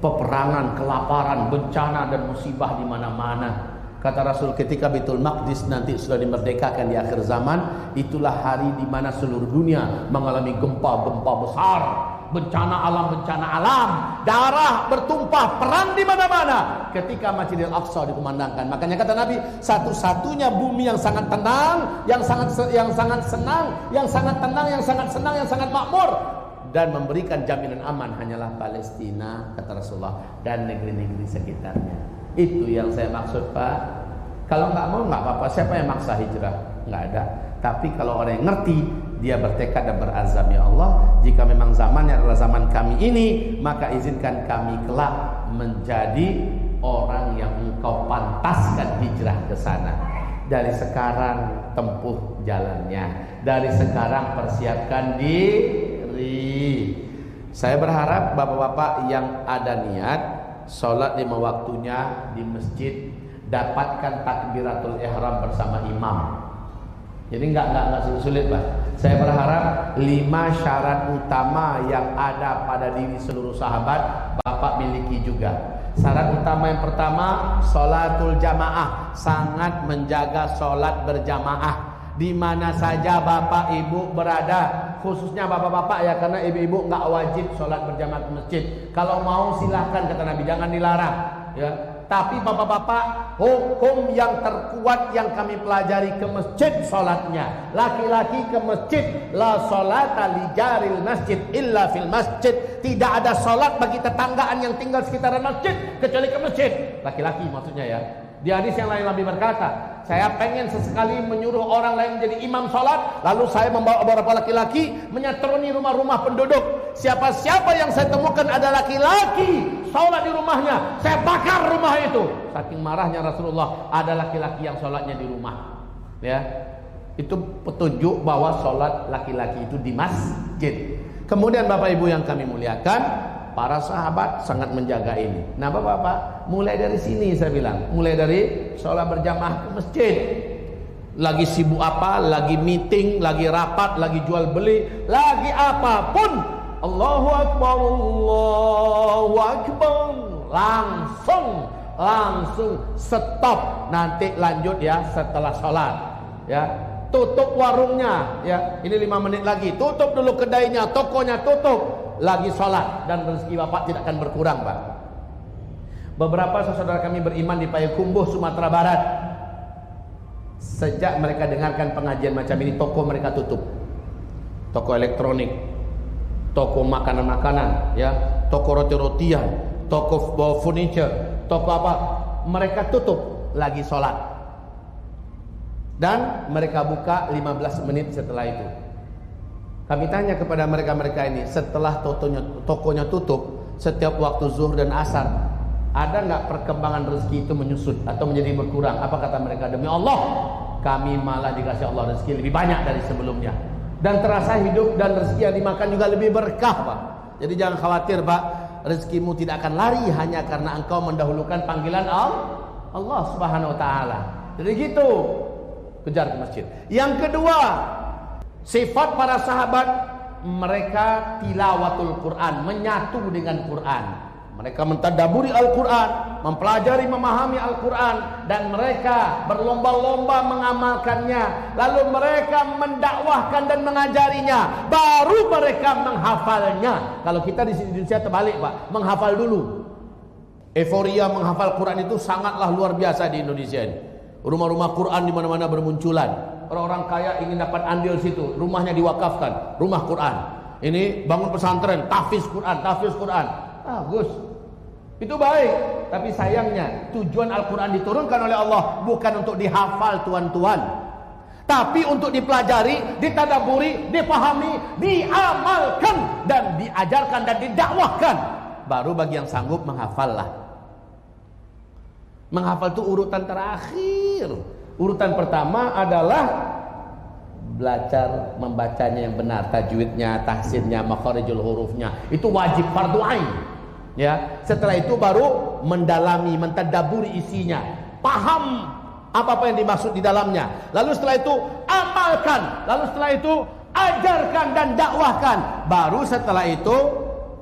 peperangan, kelaparan, bencana dan musibah di mana-mana. Kata Rasul, ketika Baitul Maqdis nanti sudah dimerdekakan di akhir zaman, itulah hari di mana seluruh dunia mengalami gempa-gempa besar, bencana alam, darah bertumpah, perang di mana-mana ketika Masjidil Aqsa dikumandangkan. Makanya kata Nabi, satu-satunya bumi yang sangat tenang, yang sangat senang, yang sangat makmur dan memberikan jaminan aman hanyalah Palestina, kata Rasulullah, dan negeri-negeri sekitarnya. Itu yang saya maksud, Pak. Kalau nggak mau nggak apa-apa, siapa yang maksa hijrah? Nggak ada. Tapi kalau orang yang ngerti, dia bertekad dan berazam, ya Allah, jika memang zamannya adalah zaman kami ini, maka izinkan kami kelak menjadi orang yang Engkau pantaskan hijrah ke sana. Dari sekarang tempuh jalannya, dari sekarang persiapkan diri. Saya berharap bapak-bapak yang ada niat sholat 5 waktunya di masjid, dapatkan takbiratul ihram bersama imam. Jadi enggak sulit, Pak. Saya berharap 5 syarat utama yang ada pada diri seluruh sahabat Bapak miliki juga. Syarat utama yang pertama, sholatul jamaah. Sangat menjaga sholat berjamaah di mana saja Bapak Ibu berada, khususnya bapak-bapak ya, karena ibu-ibu nggak wajib sholat berjamaah ke masjid. Kalau mau silahkan, kata Nabi, jangan dilarang, ya. Tapi bapak-bapak, hukum yang terkuat yang kami pelajari, ke masjid sholatnya. Laki-laki ke masjid, la sholata li jaril masjid illa fil masjid. Tidak ada sholat bagi tetanggaan yang tinggal sekitaran masjid kecuali ke masjid. Laki-laki maksudnya, ya. Di hadis yang lain Nabi berkata, saya pengen sesekali menyuruh orang lain menjadi imam sholat, lalu saya membawa beberapa laki-laki menyetroni rumah-rumah penduduk. Siapa-siapa yang saya temukan ada laki-laki sholat di rumahnya, saya bakar rumah itu. Saking marahnya Rasulullah, ada laki-laki yang sholatnya di rumah, ya. Itu petunjuk bahwa sholat laki-laki itu di masjid. Kemudian Bapak Ibu yang kami muliakan, para sahabat sangat menjaga ini. Nah bapak-bapak, mulai dari sini saya bilang, mulai dari sholat berjamaah ke masjid. Lagi sibuk apa, lagi meeting, lagi rapat, lagi jual beli, lagi apapun, Allahu Akbar, Allahu Akbar, langsung stop. Nanti lanjut ya setelah sholat, ya. Tutup warungnya, ya. Ini 5 menit lagi, tutup dulu kedainya, tokonya tutup. Lagi sholat, dan rezeki Bapak tidak akan berkurang, Pak. Beberapa saudara kami beriman di Payakumbuh, Sumatera Barat. Sejak mereka dengarkan pengajian macam ini, toko mereka tutup. Toko elektronik, toko makanan-makanan, ya, toko roti-rotian, toko furniture, toko apa, mereka tutup lagi sholat. Dan mereka buka 15 menit setelah itu. Kami tanya kepada mereka-mereka ini, setelah tokonya tutup, setiap waktu zuhur dan asar, ada nggak perkembangan rezeki itu menyusut atau menjadi berkurang? Apa kata mereka? Demi Allah, kami malah dikasih Allah rezeki lebih banyak dari sebelumnya. Dan terasa hidup dan rezeki yang dimakan juga lebih berkah, Pak. Jadi jangan khawatir, Pak, rezekimu tidak akan lari hanya karena engkau mendahulukan panggilan Allah Subhanahu wa taala. Jadi gitu. Kejar ke masjid. Yang kedua, sifat para sahabat, mereka tilawatul Quran, menyatu dengan Quran. Mereka mentadaburi Al-Quran, mempelajari, memahami Al-Quran, dan mereka berlomba-lomba mengamalkannya. Lalu mereka mendakwahkan dan mengajarinya, baru mereka menghafalnya. Kalau kita di Indonesia terbalik, Pak, menghafal dulu. Euforia menghafal Quran itu sangatlah luar biasa di Indonesia ini. Rumah-rumah Quran di mana-mana bermunculan. Orang-orang kaya ingin dapat andil situ, rumahnya diwakafkan, rumah Quran. Ini bangun pesantren, tahfiz Quran, tahfiz Quran. Bagus. Itu baik, tapi sayangnya tujuan Al-Quran diturunkan oleh Allah bukan untuk dihafal tuan-tuan, tapi untuk dipelajari, ditadaburi, dipahami, diamalkan, dan diajarkan dan didakwahkan. Baru bagi yang sanggup menghafallah. Menghafal itu urutan terakhir. Urutan pertama adalah belajar membacanya yang benar, tajwidnya, tahsinnya, makharijul hurufnya. Itu wajib fardu ain. Ya, setelah itu baru mendalami, mentadaburi isinya, paham apa yang dimaksud di dalamnya. Lalu setelah itu amalkan, lalu setelah itu ajarkan dan dakwahkan. Baru setelah itu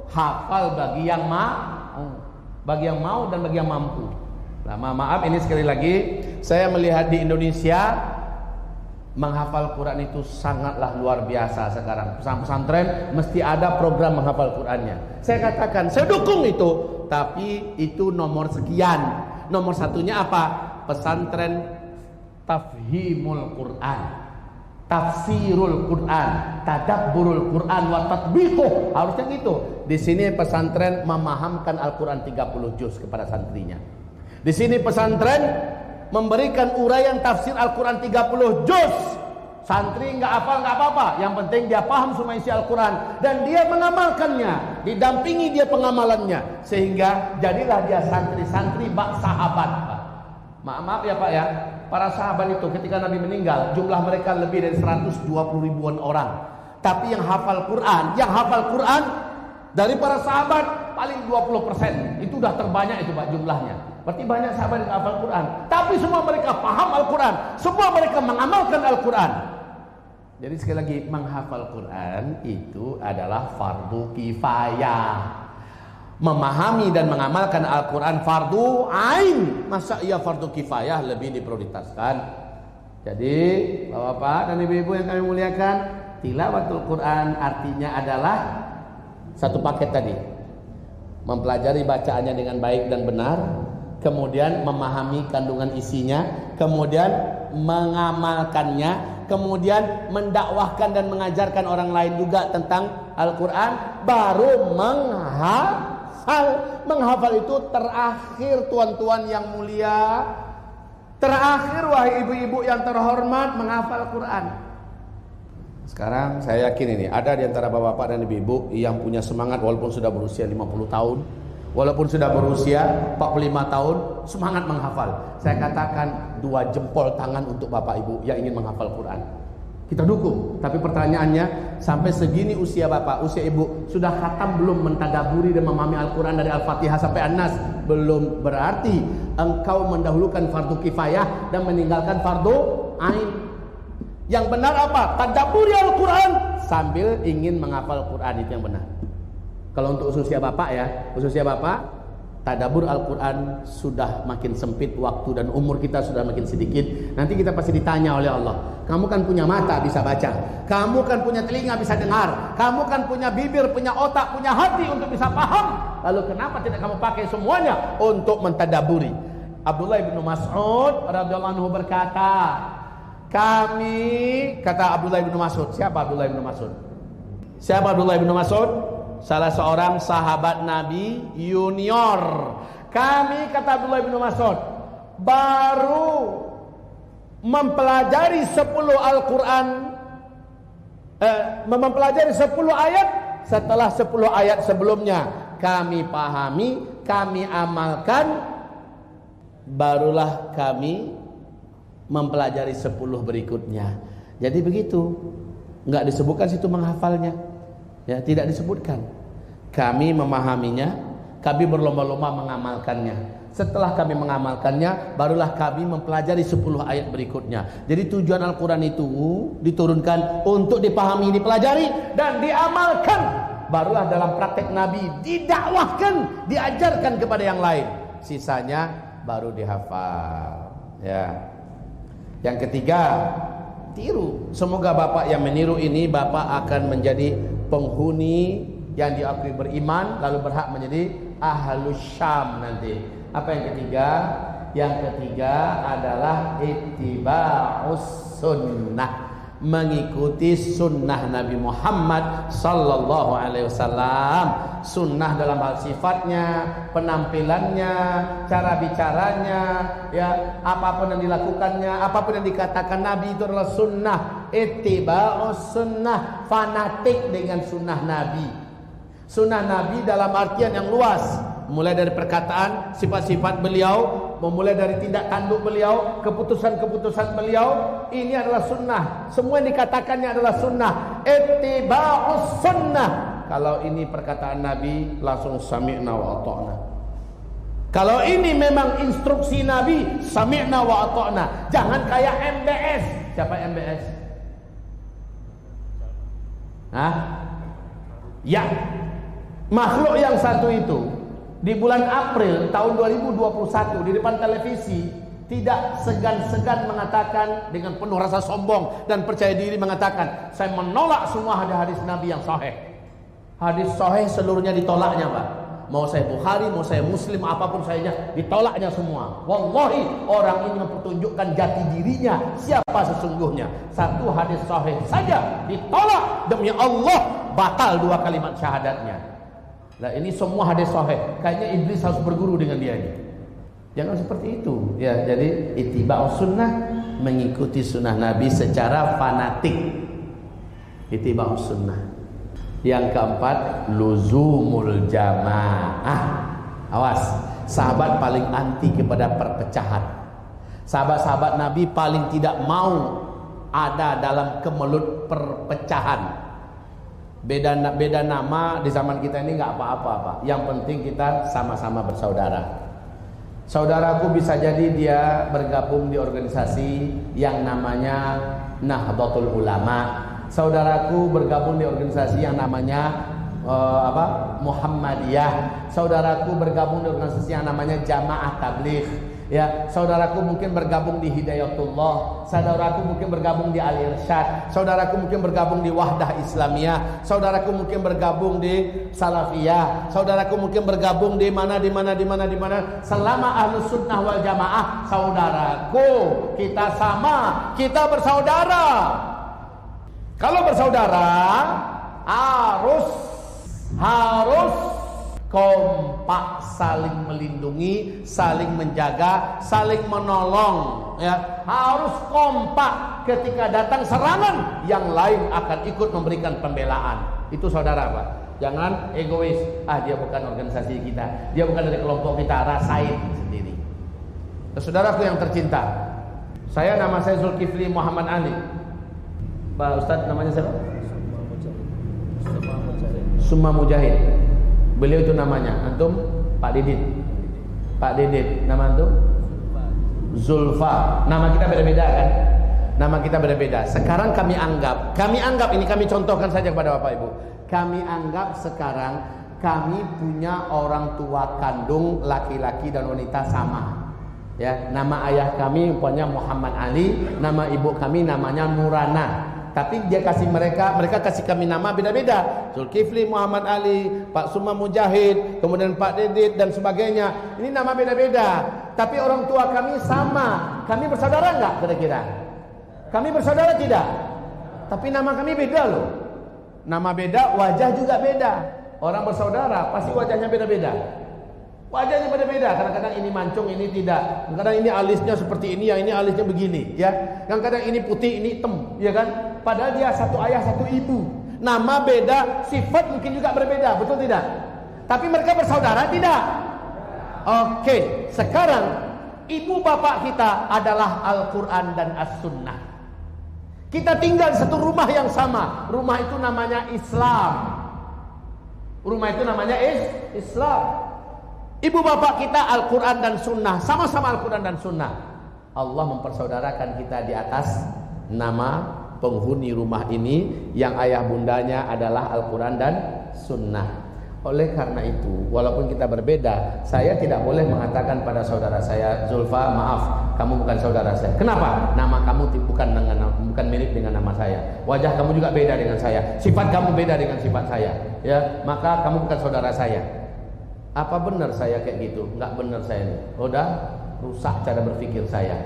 hafal bagi yang mau dan bagi yang mampu. Nah, maaf ini sekali lagi saya melihat di Indonesia menghafal Quran itu sangatlah luar biasa sekarang. Pesantren mesti ada program menghafal Qurannya. Saya katakan, saya dukung itu, tapi itu nomor sekian. Nomor satunya apa? Pesantren tafhimul Quran, tafsirul Quran, tadabburul Quran wa tatbiquh. Harusnya gitu. Di sini pesantren memahamkan Al-Quran 30 juz kepada santrinya. Di sini pesantren memberikan uraian tafsir Al-Quran 30 juz. Santri nggak hafal nggak apa-apa, yang penting dia paham semua isi Al-Quran dan dia mengamalkannya, didampingi dia pengamalannya, sehingga jadilah dia santri-santri bak sahabat. Maaf ya Pak ya, para sahabat itu ketika Nabi meninggal jumlah mereka lebih dari 120 ribuan orang. Tapi yang hafal Quran dari para sahabat paling 20%. Itu udah terbanyak itu Pak jumlahnya. Berarti banyak sahabat yang hafal Quran, tapi semua mereka paham Al-Quran, semua mereka mengamalkan Al-Quran. Jadi sekali lagi, menghafal Quran itu adalah fardu kifayah. Memahami dan mengamalkan Al-Quran fardu ain. Masa iya fardu kifayah lebih diprioritaskan? Jadi Bapak dan Ibu-ibu yang kami muliakan, tilawatul Quran artinya adalah satu paket tadi. Mempelajari bacaannya dengan baik dan benar, kemudian memahami kandungan isinya, kemudian mengamalkannya, kemudian mendakwahkan dan mengajarkan orang lain juga tentang Al-Quran, baru menghafal. Menghafal itu terakhir tuan-tuan yang mulia, terakhir wahai ibu-ibu yang terhormat, menghafal Quran. Sekarang saya yakin ini ada di antara bapak-bapak dan ibu-ibu yang punya semangat walaupun sudah berusia 50 tahun, walaupun sudah berusia 45 tahun, semangat menghafal. Saya katakan 2 jempol tangan untuk bapak ibu yang ingin menghafal Quran. Kita dukung. Tapi pertanyaannya, sampai segini usia bapak, usia ibu, sudah khatam belum mentadaburi dan memahami Al-Quran dari Al-Fatihah sampai An-Nas? Belum. Berarti engkau mendahulukan fardu kifayah dan meninggalkan fardu ain. Yang benar apa? Tadaburi Al-Quran sambil ingin menghafal Quran, itu yang benar. Kalau untuk usia bapak ya, usia bapak, tadabur Al-Quran sudah makin sempit waktu dan umur kita sudah makin sedikit. Nanti kita pasti ditanya oleh Allah, kamu kan punya mata bisa baca, kamu kan punya telinga bisa dengar, kamu kan punya bibir, punya otak, punya hati untuk bisa paham. Lalu kenapa tidak kamu pakai semuanya untuk mentadaburi? Abdullah bin Mas'ud radhiyallahu anhu berkata, Kami, kata Abdullah bin Mas'ud. Siapa Abdullah bin Mas'ud? Siapa Abdullah bin Mas'ud? Salah seorang sahabat Nabi junior. Kami, kata Abdullah bin Mas'ud, baru mempelajari 10 Al-Quran, mempelajari 10 ayat. Setelah 10 ayat sebelumnya kami pahami, kami amalkan, barulah kami mempelajari 10 berikutnya. Jadi begitu. Enggak disebutkan situ menghafalnya. Ya, tidak disebutkan. Kami memahaminya, kami berlomba-lomba mengamalkannya. Setelah kami mengamalkannya, barulah kami mempelajari 10 ayat berikutnya. Jadi tujuan Al-Quran itu diturunkan untuk dipahami, dipelajari, dan diamalkan. Barulah dalam praktek Nabi didakwahkan, diajarkan kepada yang lain. Sisanya baru dihafal. Ya. Yang ketiga, tiru. Semoga Bapak yang meniru ini, Bapak akan menjadi penghuni yang diakui beriman, lalu berhak menjadi ahlus syam nanti. Apa yang ketiga? Yang ketiga adalah ittiba'us sunnah, mengikuti sunnah Nabi Muhammad sallallahu alaihi wasallam. Sunnah dalam hal sifatnya, penampilannya, cara bicaranya, ya, apapun yang dilakukannya, apapun yang dikatakan Nabi itu adalah sunnah. Ittiba'us sunnah, fanatik dengan sunnah Nabi. Sunnah Nabi dalam artian yang luas, mulai dari perkataan, sifat-sifat beliau, memulai dari tindak tanduk beliau, keputusan-keputusan beliau, ini adalah sunnah. Semua yang dikatakannya adalah sunnah. Ittiba'us sunnah. Kalau ini perkataan Nabi, langsung sami'na wa ata'na. Kalau ini memang instruksi Nabi, sami'na wa ata'na. Jangan kayak MBS. Siapa MBS? Hah? Ya, makhluk yang satu itu di bulan April tahun 2021 di depan televisi tidak segan-segan mengatakan dengan penuh rasa sombong dan percaya diri mengatakan, saya menolak semua hadis Nabi yang sahih. Hadis sahih seluruhnya ditolaknya, Pak. Mau saya Bukhari, mau saya Muslim, apapun sayanya, ditolaknya semua. Wallahi, orang ini mempertunjukkan jati dirinya, siapa sesungguhnya. Satu hadis sahih saja ditolak, demi Allah batal 2 kalimat syahadatnya. Nah, ini semua hadis sahih. Kayaknya iblis harus berguru dengan dia ini. Jangan seperti itu. Ya, jadi ittiba'us sunnah, mengikuti sunnah Nabi secara fanatik. Ittiba'us sunnah. Yang keempat, luzumul jamaah. Awas, sahabat paling anti kepada perpecahan. Sahabat-sahabat Nabi paling tidak mau ada dalam kemelut perpecahan. Beda nama di zaman kita ini nggak apa-apa, Pak. Yang penting kita sama-sama bersaudara. Saudaraku bisa jadi dia bergabung di organisasi yang namanya Nahdlatul Ulama. Saudaraku bergabung di organisasi yang namanya Muhammadiyah. Saudaraku bergabung di organisasi yang namanya Jamaah Tabligh. Ya, saudaraku mungkin bergabung di Hidayatullah, saudaraku mungkin bergabung di Al-Irsyad, saudaraku mungkin bergabung di Wahdah Islamiyah, saudaraku mungkin bergabung di Salafiyah, saudaraku mungkin bergabung di mana. Selama Ahlus Sunnah wal Jamaah, saudaraku, kita sama, kita bersaudara. Kalau bersaudara harus kompak, saling melindungi, saling menjaga, saling menolong, ya. Harus kompak. Ketika datang serangan, yang lain akan ikut memberikan pembelaan. Itu saudara, Pak. Jangan egois. Dia bukan organisasi kita, dia bukan dari kelompok kita, rasain sendiri. Saudaraku yang tercinta, nama saya Zulkifli Muhammad Ali. Pak Ustadz namanya siapa? Summa Mujahid. Beliau itu namanya. Antum Pak Didit. Pak Didit. Nama antum? Zulfa. Nama kita beda-beda kan? Nama kita beda-beda. Sekarang kami anggap ini, kami contohkan saja kepada Bapak Ibu. Kami anggap sekarang kami punya orang tua kandung laki-laki dan wanita sama. Ya, nama ayah kami umpamanya Muhammad Ali, nama ibu kami namanya Nurana. Tapi dia kasih mereka kasih kami nama beda-beda. Zulkifli Muhammad Ali, Pak Suma Mujahid, kemudian Pak Didit dan sebagainya. Ini nama beda-beda. Tapi orang tua kami sama. Kami bersaudara enggak kira-kira? Kami bersaudara tidak? Tapi nama kami beda loh. Nama beda, wajah juga beda. Orang bersaudara pasti wajahnya beda-beda. Wajahnya beda-beda. Kadang-kadang ini mancung, ini tidak. Kadang-kadang ini alisnya seperti ini, yang ini alisnya begini, ya. Kadang-kadang ini putih, ini hitam, ya kan? Padahal dia satu ayah, satu ibu. Nama beda, sifat mungkin juga berbeda, betul tidak? Tapi mereka bersaudara tidak? Oke, sekarang ibu bapak kita adalah Al-Quran dan As-Sunnah. Kita tinggal satu rumah yang sama. Rumah itu namanya Islam. Rumah itu namanya Islam. Ibu bapak kita Al-Quran dan Sunnah. Sama-sama Al-Quran dan Sunnah. Allah mempersaudarakan kita di atas nama penghuni rumah ini, yang ayah bundanya adalah Al-Quran dan Sunnah. Oleh karena itu, walaupun kita berbeda, saya tidak boleh mengatakan pada saudara saya, Zulfa, maaf, kamu bukan saudara saya. Kenapa? Nama kamu bukan mirip dengan nama saya. Wajah kamu juga beda dengan saya. Sifat kamu beda dengan sifat saya. Ya, maka kamu bukan saudara saya. Apa benar saya kayak gitu? Enggak benar saya ini. Udah rusak cara berpikir saya.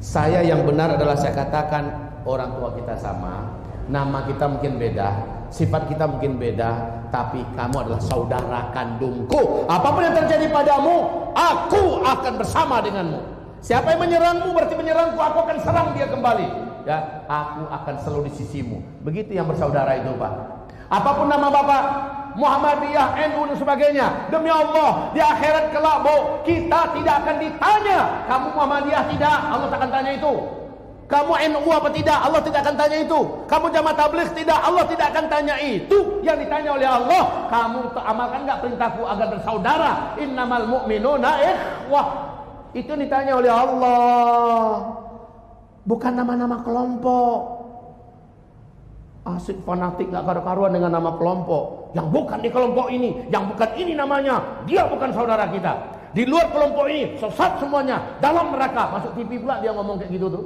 Saya yang benar adalah saya katakan orang tua kita sama, nama kita mungkin beda, sifat kita mungkin beda, tapi kamu adalah saudara kandungku. Apapun yang terjadi padamu, aku akan bersama denganmu. Siapa yang menyerangmu berarti menyerangku, aku akan serang dia kembali. Ya, aku akan selalu di sisimu. Begitu yang bersaudara itu, Pak. Apapun nama bapak, Muhammadiyah, NU dan sebagainya, demi Allah di akhirat kelak, kita tidak akan ditanya kamu Muhammadiyah tidak, Allah tak akan tanya itu. Kamu NU apa tidak, Allah tidak akan tanya itu. Kamu jamaah tabligh tidak, Allah tidak akan tanya itu. Yang ditanya oleh Allah, kamu amalkan enggak perintahku agar bersaudara, innamal mu'minuna ikhwah. Itu ditanya oleh Allah, bukan nama-nama kelompok. Asik fanatik gak karu-karuan dengan nama kelompok. Yang bukan di kelompok ini, yang bukan ini namanya, dia bukan saudara kita. Di luar kelompok ini sesat semuanya, dalam neraka. Masuk TV pula dia ngomong kayak gitu tuh.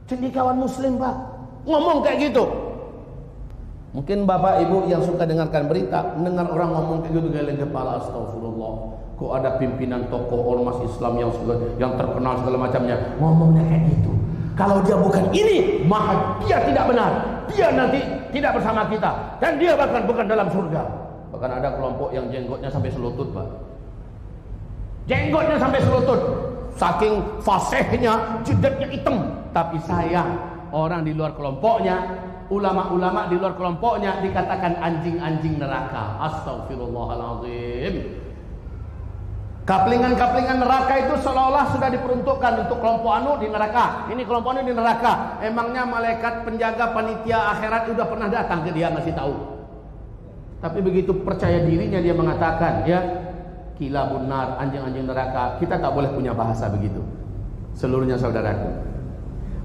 Cendekiawan muslim, Pak, ngomong kayak gitu. Mungkin bapak ibu yang suka dengarkan berita, dengar orang ngomong kayak gitu, geleng kepala, astagfirullah. Kok ada pimpinan tokoh ormas Islam yang terkenal segala macamnya ngomongnya kayak gitu. Kalau dia bukan ini, maka dia tidak benar. Dia nanti tidak bersama kita, dan dia bahkan bukan dalam surga. Bahkan ada kelompok yang jenggotnya sampai selutut, Pak. Jenggotnya sampai selutut, saking fasihnya, jidatnya hitam. Tapi sayang, orang di luar kelompoknya, ulama-ulama di luar kelompoknya dikatakan anjing-anjing neraka. Astagfirullahaladzim. Kaplingan-kaplingan neraka itu seolah-olah sudah diperuntukkan untuk kelompok anu di neraka, ini kelompok anu di neraka. Emangnya malaikat penjaga panitia akhirat sudah pernah datang ke dia ngasih tahu? Tapi begitu percaya dirinya dia mengatakan, ya, kilabun nar, anjing-anjing neraka. Kita tak boleh punya bahasa begitu. Seluruhnya saudaraku,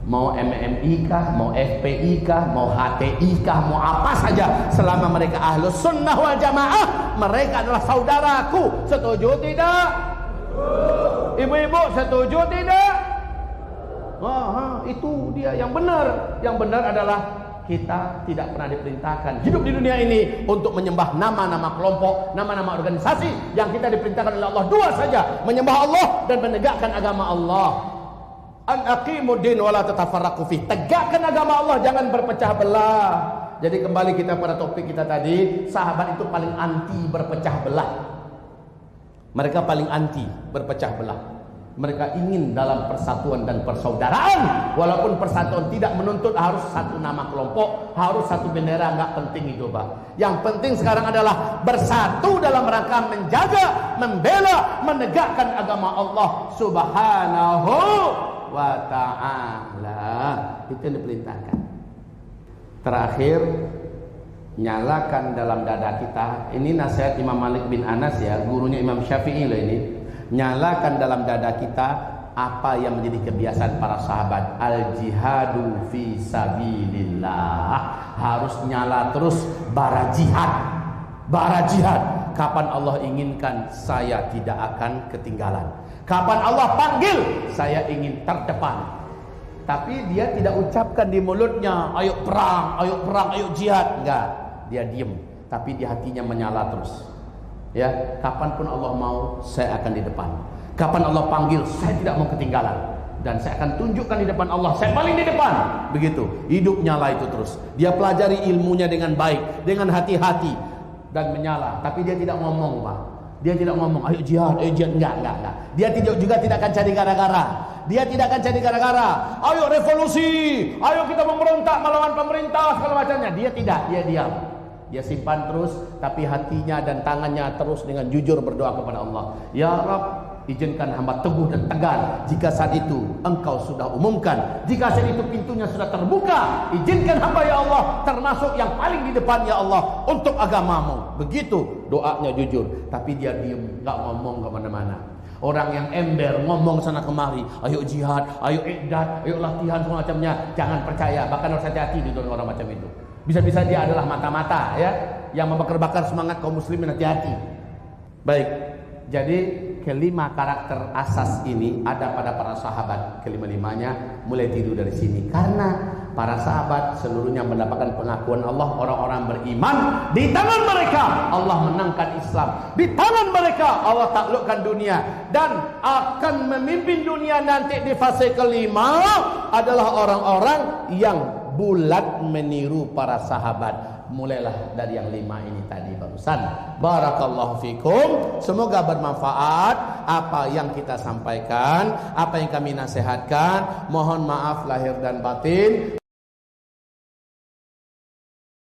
mau MMI kah, mau FPI kah, mau HTI kah, mau apa saja, selama mereka ahlus sunnah wal jamaah, mereka adalah saudaraku. Setuju tidak? Ibu-ibu setuju tidak? Itu dia yang benar. Yang benar adalah kita tidak pernah diperintahkan hidup di dunia ini untuk menyembah nama-nama kelompok, nama-nama organisasi. Yang kita diperintahkan oleh Allah dua saja, menyembah Allah dan menegakkan agama Allah. An aqimuddin wala tatafarraqu fi. Tegakkan agama Allah, jangan berpecah belah. Jadi kembali kita pada topik kita tadi, sahabat itu paling anti berpecah belah. Mereka paling anti berpecah belah. Mereka ingin dalam persatuan dan persaudaraan. Walaupun persatuan tidak menuntut harus satu nama kelompok, harus satu bendera, enggak penting itu, Pak. Yang penting sekarang adalah bersatu dalam rangka menjaga, membela, menegakkan agama Allah Subhanahu wa ta'ala. Itu yang diperintahkan. Terakhir, nyalakan dalam dada kita. Ini nasihat Imam Malik bin Anas, ya, gurunya Imam Syafi'i loh ini. Nyalakan dalam dada kita apa yang menjadi kebiasaan para sahabat. Al jihadu fi sabilillah. Harus nyala terus bara jihad. Bara jihad. Kapan Allah inginkan, saya tidak akan ketinggalan. Kapan Allah panggil, saya ingin terdepan. Tapi dia tidak ucapkan di mulutnya, ayo perang, ayo jihad. Enggak, dia diem. Tapi di hatinya menyala terus. Ya, kapanpun Allah mau, saya akan di depan. Kapan Allah panggil, saya tidak mau ketinggalan. dan saya akan tunjukkan di depan Allah, saya paling di depan. Begitu, hidup nyala itu terus. Dia pelajari ilmunya dengan baik, dengan hati-hati dan menyala. Tapi dia tidak ngomong, Pak. Dia tidak ngomong, ayo jihad, enggak. Dia tidak akan cari gara-gara. Dia tidak akan cari gara-gara. Ayo revolusi, ayo kita memberontak melawan pemerintah segala macamnya. Dia tidak, dia diam. Dia simpan terus, tapi hatinya dan tangannya terus dengan jujur berdoa kepada Allah. Ya Rabb, izinkan hamba teguh dan tegar jika saat itu engkau sudah umumkan. Jika saat itu pintunya sudah terbuka, izinkan hamba ya Allah termasuk yang paling di depan ya Allah untuk agamamu. Begitu doanya jujur. Tapi dia diam, gak ngomong kemana-mana. Orang yang ember ngomong sana kemari, ayo jihad, ayo iqdad, ayo latihan semua macamnya, jangan percaya. Bahkan harus hati-hati dengan orang macam itu. Bisa-bisa dia adalah mata-mata ya, yang membakar-bakar semangat kaum muslimin. Hati-hati. Baik, jadi kelima karakter asas ini ada pada para sahabat. Kelima-limanya mulai tidur dari sini. Karena para sahabat seluruhnya mendapatkan pengakuan Allah, orang-orang beriman. Di tangan mereka Allah menangkan Islam. Di tangan mereka Allah taklukkan dunia. Dan akan memimpin dunia nanti di fase kelima adalah orang-orang yang bulat meniru para sahabat. Mulailah dari yang 5 ini tadi barusan. Barakallahu fikum. Semoga bermanfaat apa yang kita sampaikan, apa yang kami nasihatkan. Mohon maaf lahir dan batin.